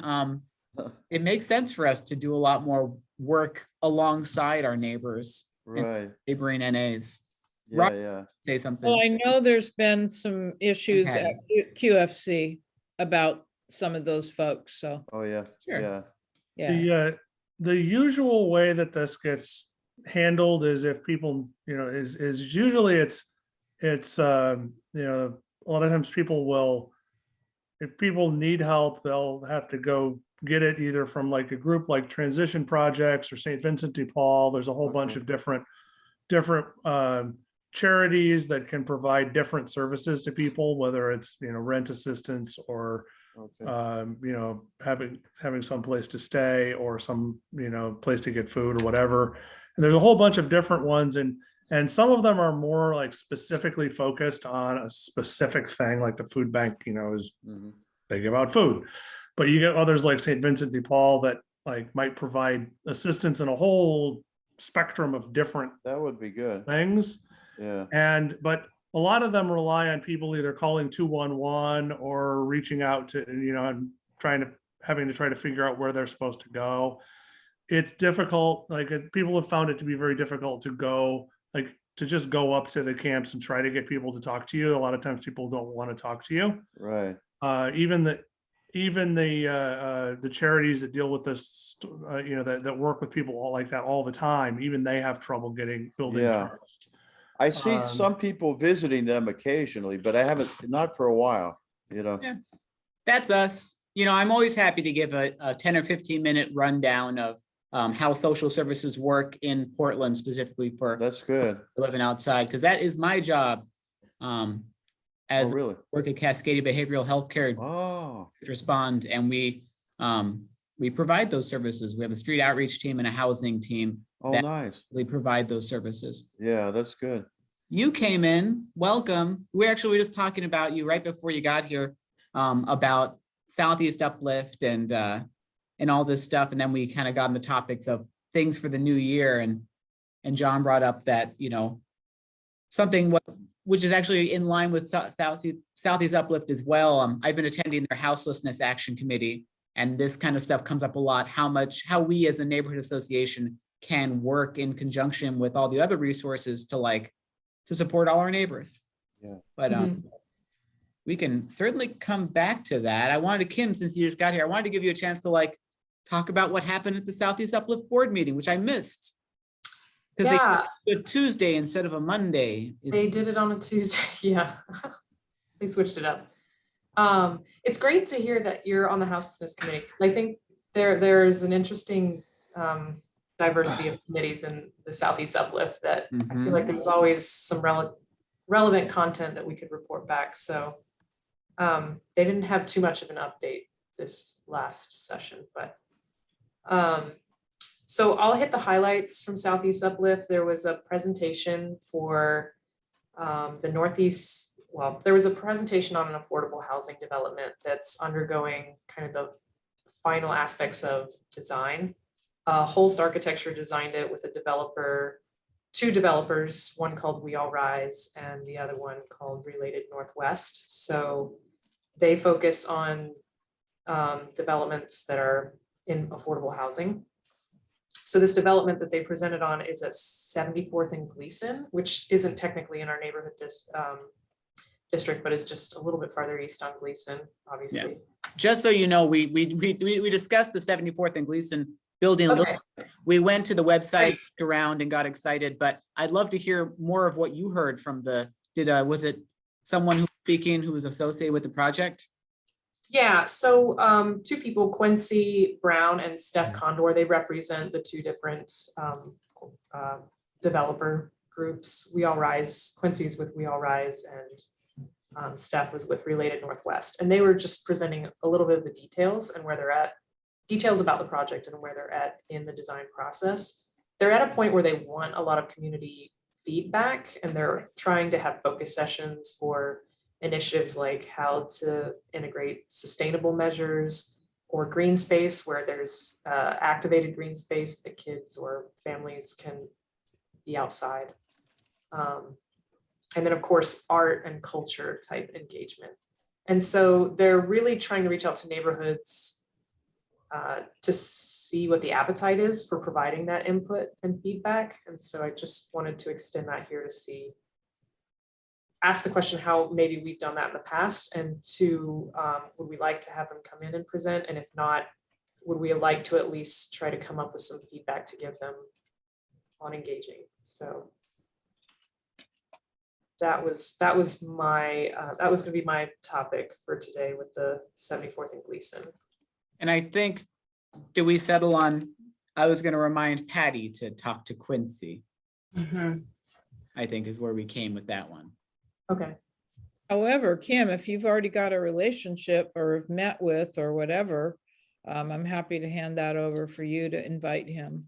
it makes sense for us to do a lot more work alongside our neighbors,
Right,
neighboring NAs.
yeah,
Rob-
yeah.
Say something.
Well, I know there's been some issues
Okay.
at QFC about some of those folks, so,
Oh, yeah,
Sure.
yeah.
yeah.
The usual way that this gets handled is if people, is usually it's a lot of times people will, if people need help, they'll have to go get it either from like a group like Transition Projects or St. Vincent de Paul. There's a whole bunch
Okay.
of different charities that can provide different services to people, whether it's, rent assistance or
Okay.
having some place to stay or some, place to get food or whatever. And there's a whole bunch of different ones, and some of them are more like specifically focused on a specific thing, like the food bank, is
Mhm.
they give out food. But you get others like St. Vincent de Paul that like might provide assistance in a whole spectrum of different
That would be good.
things.
Yeah,
But a lot of them rely on people either calling 211 or reaching out to, and having to try to figure out where they're supposed to go. It's difficult, like people have found it to be very difficult to go, like to just go up to the camps and try to get people to talk to you. A lot of times people don't want to talk to you.
right.
Even the charities that deal with this, that work with people all like that all the time, even they have trouble building
Yeah.
trust.
I see
Um,
some people visiting them occasionally, but I haven't, not for a while,
Yeah. That's us. I'm always happy to give a 10 or 15-minute rundown of how social services work in Portland, specifically for
That's good.
living outside, because that is my job.
Oh,
As
really?
work at Cascadia Behavioral Healthcare
Oh,
Respond, and we provide those services. We have a street outreach team and a housing team
oh,
that
nice.
we provide those services.
Yeah, that's good.
You came in, welcome. We were just talking about you right before you got here, about Southeast Uplift and all this stuff. And then we kind of got on the topics of things for the new year. And John brought up that, something which is actually in line with Southeast Uplift as well. I've been attending their houselessness action committee, and this kind of stuff comes up a lot. How we as a neighborhood association can work in conjunction with all the other resources to support all our neighbors.
Yeah.
But we can certainly come back to that. I wanted to, Kim, since you just got here, I wanted to give you a chance to talk about what happened at the Southeast Uplift board meeting, which I missed. Because they did a Tuesday instead of a Monday.
They did it on a Tuesday. Yeah, they switched it up. It's great to hear that you're on the houselessness committee. I think there's an interesting diversity of committees in the Southeast Uplift that I feel like there's always some relevant content that we could report back. So they didn't have too much of an update this last session, but so I'll hit the highlights from Southeast Uplift. There was a presentation for the Northeast. Well, there was a presentation on an affordable housing development that's undergoing kind of the final aspects of design. Holst Architecture designed it with a developer, two developers, one called We All Rise and the other one called Related Northwest. So they focus on developments that are in affordable housing. So this development that they presented on is at 74th and Gleason, which isn't technically in our neighborhood district, but is just a little bit farther east on Gleason, obviously.
Yeah. Just so you know, we discussed the 74th and Gleason building.
Okay.
We went to the website around and got excited, but I'd love to hear more of what you heard from the, was it someone who was speaking who was associated with the project?
Yeah, so two people, Quincy Brown and Steph Condor, they represent the two different developer groups. We All Rise, Quincy's with We All Rise, and Steph was with Related Northwest. And they were just presenting a little bit of the details and where they're at, details about the project and where they're at in the design process. They're at a point where they want a lot of community feedback, and they're trying to have focus sessions for initiatives like how to integrate sustainable measures or green space where there's activated green space that kids or families can be outside. And then of course, art and culture type engagement. And so they're really trying to reach out to neighborhoods to see what the appetite is for providing that input and feedback. And so I just wanted to extend that here to see, ask the question how maybe we've done that in the past, and two, would we like to have them come in and present? And if not, would we like to at least try to come up with some feedback to give them on engaging? So that was my that was going to be my topic for today with the 74th and Gleason.
And I think, did we settle on, I was going to remind Patty to talk to Quincy. I think is where we came with that one.
Okay.
However, Kim, if you've already got a relationship or have met with or whatever, I'm happy to hand that over for you to invite him.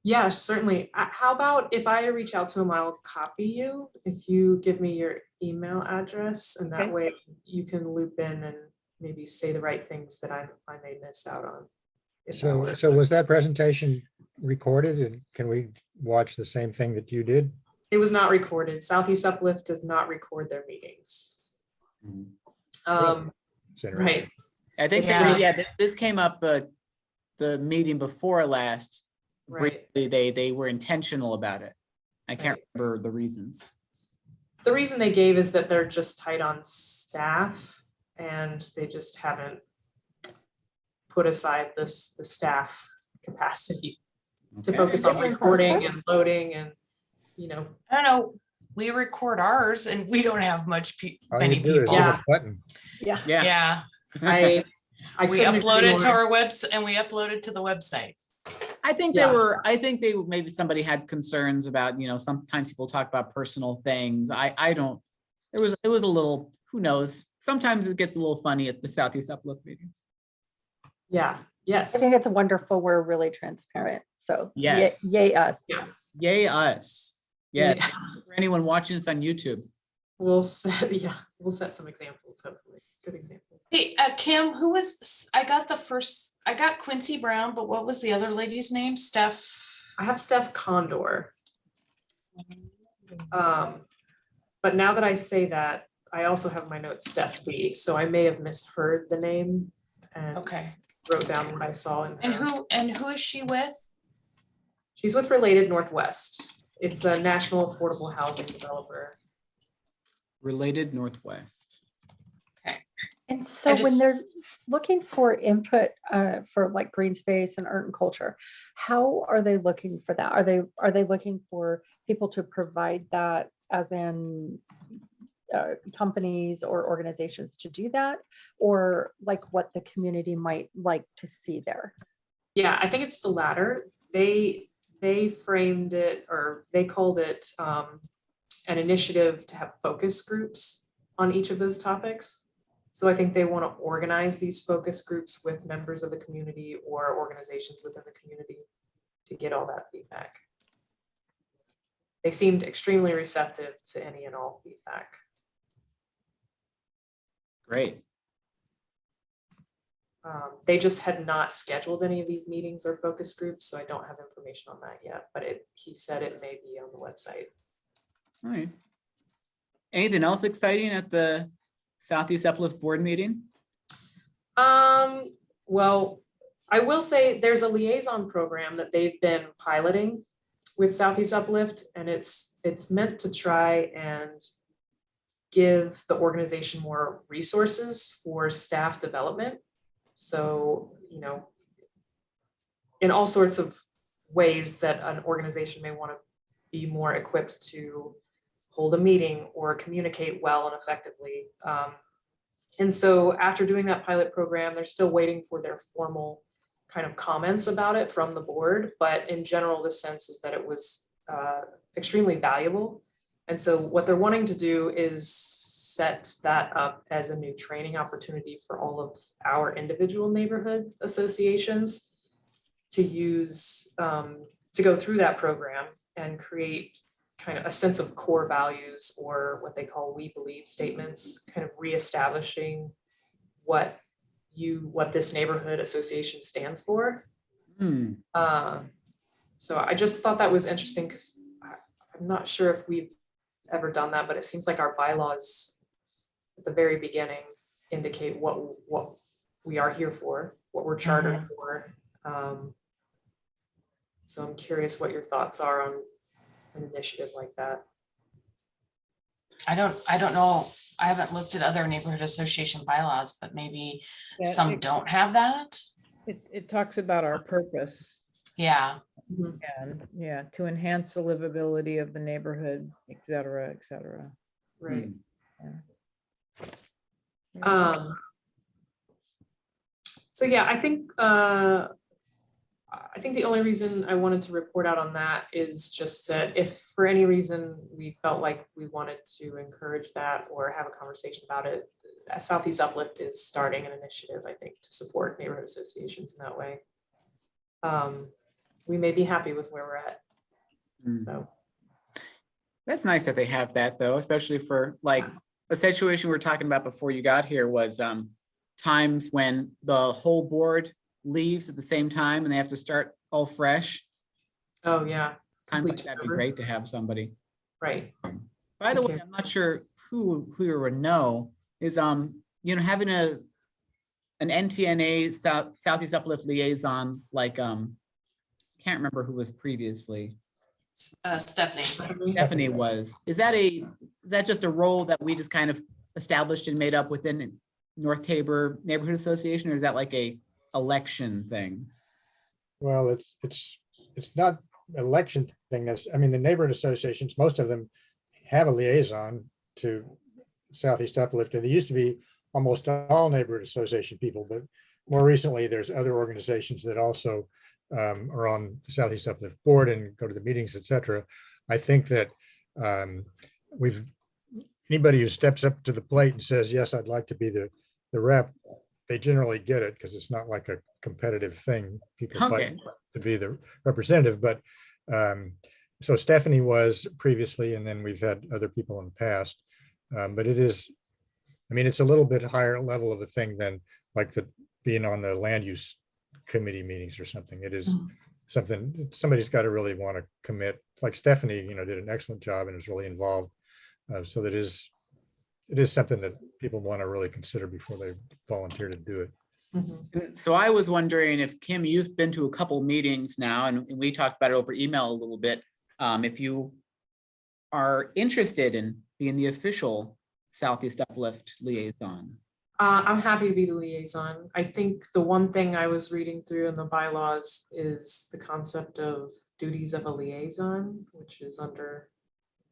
Yeah, certainly. How about if I reach out to him, I'll copy you if you give me your email address, and that way you can loop in and maybe say the right things that I may miss out on.
So was that presentation recorded, and can we watch the same thing that you did?
It was not recorded. Southeast Uplift does not record their meetings. Right.
I think this came up the meeting before last.
Right.
They were intentional about it. I can't remember the reasons.
The reason they gave is that they're just tight on staff, and they just haven't put aside the staff capacity to focus on recording and loading and, you know.
I don't know. We record ours and we don't have many people.
Yeah. Button.
Yeah.
Yeah.
I
we upload it to our website, and we upload it to the website.
I think maybe somebody had concerns about, you know, sometimes people talk about personal things. I don't, it was a little, who knows? Sometimes it gets a little funny at the Southeast Uplift meetings.
Yeah. Yes.
I think it's wonderful. We're really transparent. So
yes.
Yay us.
Yeah.
Yay us. Yeah. For anyone watching this on YouTube.
We'll set some examples, hopefully. Good examples.
Hey, Kim, I got Quincy Brown, but what was the other lady's name? Steph?
I have Steph Condor. But now that I say that, I also have my notes Steph B. So I may have misheard the name and wrote down what I saw.
And who is she with?
She's with Related Northwest. It's a national affordable housing developer.
Related Northwest.
And so when they're looking for input for like green space and art and culture, how are they looking for that? Are they looking for people to provide that, as in companies or organizations to do that, or like what the community might like to see there?
Yeah, I think it's the latter. They framed it, or they called it an initiative to have focus groups on each of those topics. So I think they want to organize these focus groups with members of the community or organizations within the community to get all that feedback. They seemed extremely receptive to any and all feedback.
Great.
They just had not scheduled any of these meetings or focus groups, so I don't have information on that yet, but he said it may be on the website.
All right. Anything else exciting at the Southeast Uplift board meeting?
Well, I will say there's a liaison program that they've been piloting with Southeast Uplift, and it's meant to try and give the organization more resources for staff development. So, you know, in all sorts of ways that an organization may want to be more equipped to hold a meeting or communicate well and effectively. And so after doing that pilot program, they're still waiting for their formal kind of comments about it from the board. But in general, the sense is that it was extremely valuable. And so what they're wanting to do is set that up as a new training opportunity for all of our individual neighborhood associations to use, to go through that program and create kind of a sense of core values, or what they call "we believe" statements, kind of reestablishing what this neighborhood association stands for. So I just thought that was interesting, because I'm not sure if we've ever done that, but it seems like our bylaws at the very beginning indicate what we are here for, what we're chartered for. So I'm curious what your thoughts are on an initiative like that.
I don't know. I haven't looked at other neighborhood association bylaws, but maybe some don't have that.
It talks about our purpose.
Yeah.
And yeah, to enhance the livability of the neighborhood, et cetera, et cetera.
Right.
Yeah.
So yeah, I think the only reason I wanted to report out on that is just that if for any reason we felt like we wanted to encourage that or have a conversation about it, Southeast Uplift is starting an initiative, I think, to support neighborhood associations in that way. We may be happy with where we're at. So
that's nice that they have that, though, especially for like a situation we were talking about before you got here was times when the whole board leaves at the same time and they have to start all fresh.
Oh yeah.
Times like that'd be great to have somebody.
Right.
By the way, I'm not sure who would know is you know, having an NTNA Southeast Uplift liaison, like can't remember who was previously. Stephanie was. Is that just a role that we just kind of established and made up within North Tabor Neighborhood Association, or is that like a election thing?
Well, it's not election thing. I mean, the neighborhood associations, most of them have a liaison to Southeast Uplift, and it used to be almost all neighborhood association people, but more recently there's other organizations that also are on the Southeast Uplift board and go to the meetings, etc. I think that anybody who steps up to the plate and says, yes, I'd like to be the rep, they generally get it, because it's not like a competitive thing. People fight to be the representative. But so Stephanie was previously, and then we've had other people in the past. But it is, I mean, it's a little bit higher level of a thing than like being on the land use committee meetings or something. It is something somebody's got to really want to commit. Like Stephanie, you know, did an excellent job and was really involved. So that it is something that people want to really consider before they volunteer to do it.
So I was wondering if, Kim, you've been to a couple meetings now, and we talked about it over email a little bit. If you are interested in being the official Southeast Uplift liaison.
I'm happy to be the liaison. I think the one thing I was reading through in the bylaws is the concept of duties of a liaison, which is under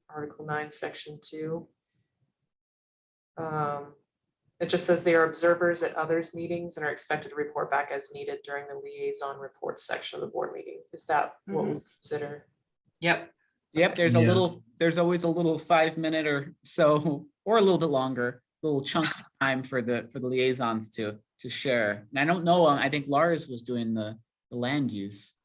Article 9, Section 2. It just says they are observers at others' meetings and are expected to report back as needed during the liaison reports section of the board meeting. Is that what we consider?
Yep.
Yep, there's
Yeah.
there's always a little 5 minute or so, or a little bit longer, little chunk of time for the liaisons to share. And I don't know, I think Lars was doing the land use.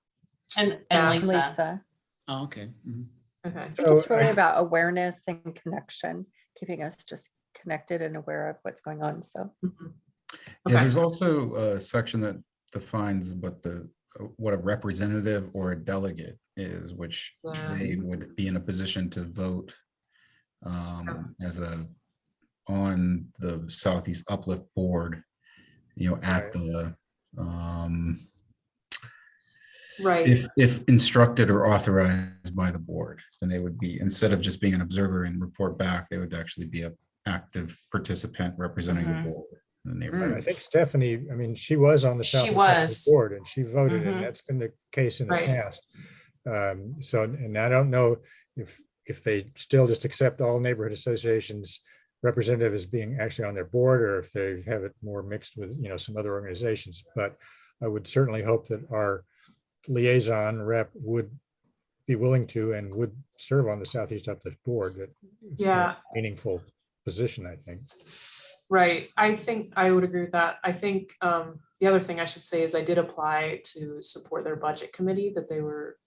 And
Yeah.
Lisa.
Lisa.
Oh, okay. Mhm.
Okay.
I think
So,
it's really about awareness and connection, keeping us just connected and aware of what's going on. So
Mhm.
Yeah,
Okay.
there's also a section that defines what a representative or a delegate is, which they would be in a position to vote as on the Southeast Uplift Board, at
Right.
the
Right.
if instructed or authorized by the board, then they would be, instead of just being an observer and report back, they would actually be an active participant representing the board in the neighborhood.
I think Stephanie, I mean, she was on the
She
Southeast Uplift
was.
Board and she voted,
Mhm.
and that's been the case in the
Right.
past. So, and I don't know if they still just accept all neighborhood associations representative as being actually on their board, or if they have it more mixed with, some other organizations. But I would certainly hope that our liaison rep would be willing to and would serve on the Southeast Uplift Board. That
Yeah.
meaningful position, I think.
Right. I think I would agree with that. I think the other thing I should say is I did apply to support their budget committee that they were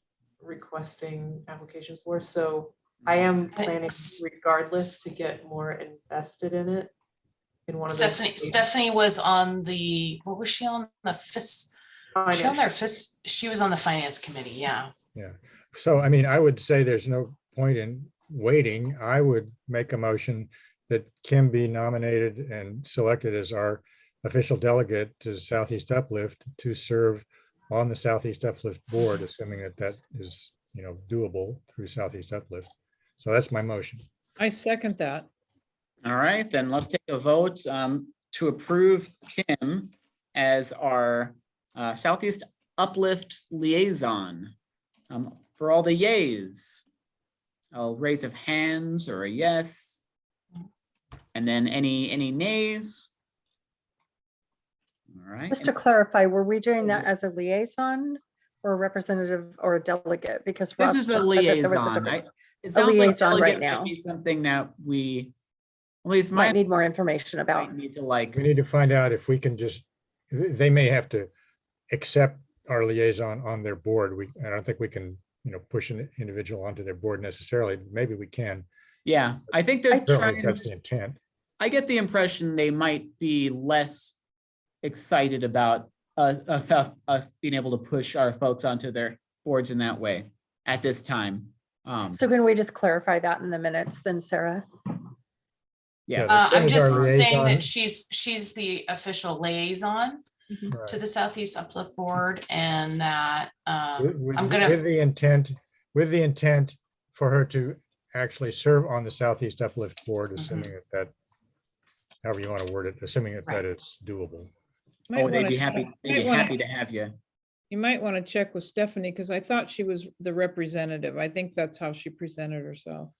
requesting applications for. So I am planning regardless to get more invested in it. In one of
Stephanie was on the, what was she on? The she was on the finance committee. Yeah.
Yeah. So, I mean, I would say there's no point in waiting. I would make a motion that Kim be nominated and selected as our official delegate to Southeast Uplift to serve on the Southeast Uplift Board, assuming that is, doable through Southeast Uplift. So that's my motion.
I second that.
All right, then let's take a vote to approve Kim as our Southeast Uplift liaison. For all the yays, a raise of hands or a yes. And then any nays? All right.
just to clarify, were we doing that as a liaison or a representative or a delegate? Because
This
Ross
is a
just said that there was a
liaison.
difference.
It sounds like
liaison right
delegate
now.
might be something that we, at least
Might
might
need more information about.
need to
We need to find out if we can just, they may have to accept our liaison on their board. I don't think we can, push an individual onto their board necessarily. Maybe we can.
Yeah, I think they're
Certainly,
trying,
that's the intent.
I get the impression they might be less excited about us being able to push our folks onto their boards in that way at this time.
So can we just clarify that in the minutes then, Sarah?
Yeah.
Kim
I'm
is our
just saying
liaison.
that she's the official liaison
Right.
to the Southeast Uplift Board, and that
With
I'm gonna,
the intent for her to actually serve on the Southeast Uplift Board, assuming that, however you want to word it, assuming that
Right.
is doable.
Might
Oh, they'd
wanna-
be happy, they'd be
might wanna-
happy to have you.
You might want to check with Stephanie, because I thought she was the representative. I think that's how she presented herself.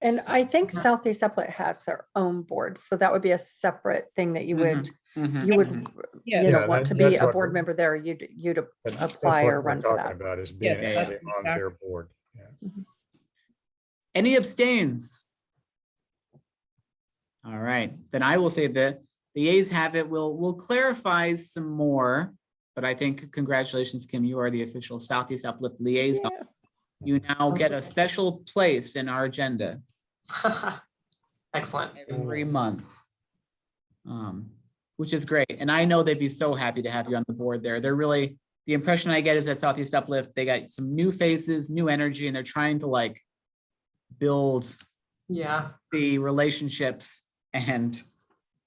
And I think Southeast Uplift has their own board, so that would be a separate thing that you would,
Mhm,
you would,
mhm.
Yes.
you know,
Yeah,
want to
that's
be a
what
board
we're-
member there, you'd
That's
apply
what
or
we're
run for
talking
that.
about, is being
Yes,
that's
on their board. Yeah.
Any abstains? All right, then I will say that the ayes have it. We'll clarify some more, but I think congratulations, Kim, you are the official Southeast Uplift liaison.
Yeah.
You now get a special place in our agenda
Excellent.
every month. Which is great. And I know they'd be so happy to have you on the board there. They're really, the impression I get is that Southeast Uplift, they got some new faces, new energy, and they're trying to build
Yeah.
the relationships and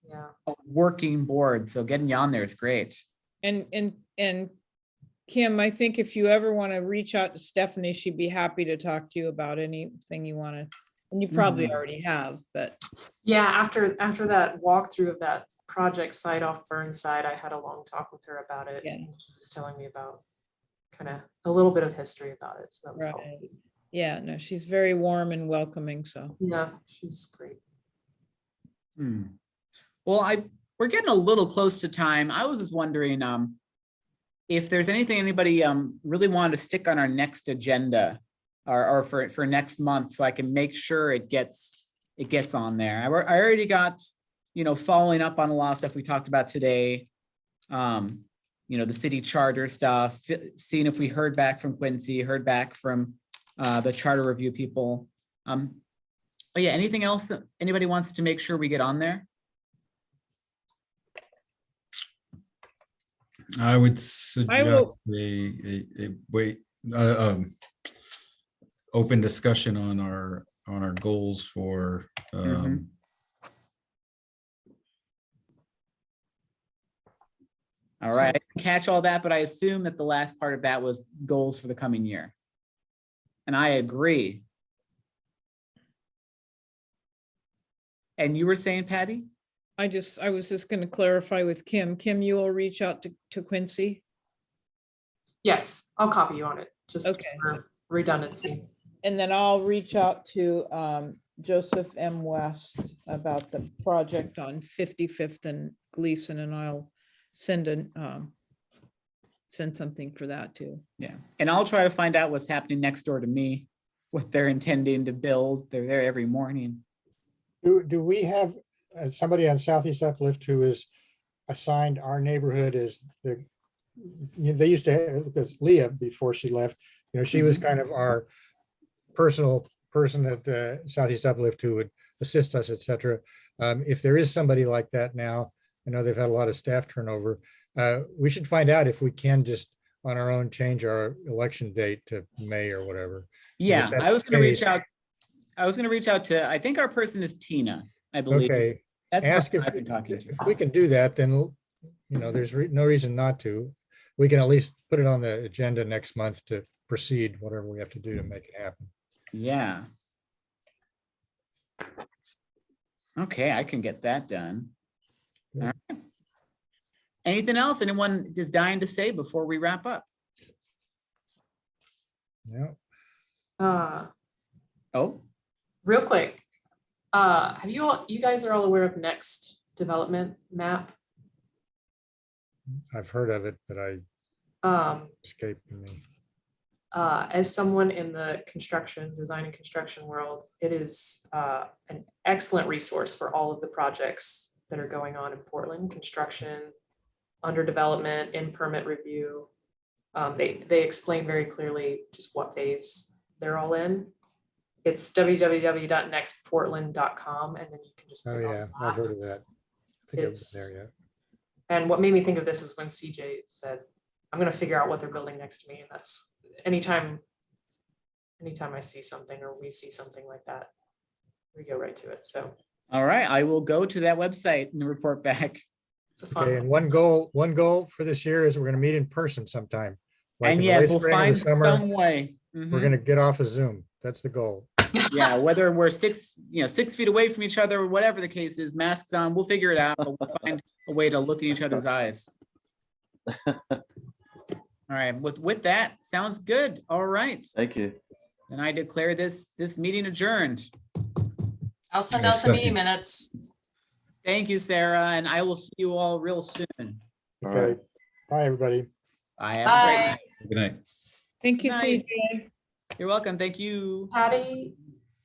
Yeah.
a working board. So getting you on there is great.
And Kim, I think if you ever want to reach out to Stephanie, she'd be happy to talk to you about anything you want to, and you probably
Mhm.
already have, but
Yeah, after that walkthrough of that project site off Burnside, I had a long talk with her about it.
Yeah.
And she was telling me about kind of a little bit of history about it. So that was helpful.
right. Yeah, no, she's very warm and welcoming, so.
Yeah, she's great.
Well, we're getting a little close to time. I was just wondering if there's anything anybody really wanted to stick on our next agenda or for next month, so I can make sure it gets on there. I already got, following up on a lot of stuff we talked about today. The city charter stuff, seeing if we heard back from Quincy, heard back from the charter review people. But yeah, anything else that anybody wants to make sure we get on there?
I would suggest open discussion on our goals for
All right, I didn't catch all that, but I assume that the last part of that was goals for the coming year. And I agree. And you were saying, Patty?
I was just going to clarify with Kim. Kim, you will reach out to Quincy?
Yes, I'll copy you on it, just
Okay.
for redundancy.
And then I'll reach out to Joseph M. West about the project on 55th and Gleason, and I'll send something for that too.
Yeah, and I'll try to find out what's happening next door to me, what they're intending to build. They're there every morning.
Do we have somebody on Southeast Uplift who is assigned our neighborhood as they used to have, because Leah, before she left, she was kind of our personal person at Southeast Uplift who would assist us, etc. If there is somebody like that now, I know they've had a lot of staff turnover. We should find out if we can just on our own change our election date to May or whatever.
Yeah, I was going to reach out. I was going to reach out to, I think our person is Tina, I believe.
Okay.
That's
Ask
I've been talking to.
if we can do that, then, there's no reason not to. We can at least put it on the agenda next month to proceed, whatever we have to do to make it happen.
Yeah. Okay, I can get that done. All right. Anything else anyone is dying to say before we wrap up?
Yeah.
Oh,
Real quick, have you guys are all aware of Next Development Map?
I've heard of it, but escaped me.
As someone in the design and construction world, it is an excellent resource for all of the projects that are going on in Portland: construction, under development, in permit review. They explain very clearly just what phase they're all in. It's www.nextportland.com, and then you can just.
Oh yeah, I've heard of that. I think I've been there yet.
And what made me think of this is when CJ said, "I'm going to figure out what they're building next to me," and that's anytime I see something or we see something like that, we go right to it. So.
All right, I will go to that website and report back.
It's a fun
Okay, and one goal for this year is we're going to meet in person sometime. Like
And
in the
yes,
late
we'll
spring or the
find
summer,
some way. Mhm.
We're going to get off of Zoom. That's the goal.
Yeah, whether we're 6 feet away from each other, or whatever the case is, masks on, we'll figure it out. But we'll find a way to look in each other's eyes. All right, with that, sounds good. All right.
Thank you.
And I declare this meeting adjourned.
I'll send out the meeting minutes.
Thank you, Sarah, and I will see you all real soon.
All
Okay.
right.
Bye, everybody.
Bye. Have a great
Bye.
night.
good night.
Thank you,
Nice.
CJ.
You're welcome. Thank you.
Patty,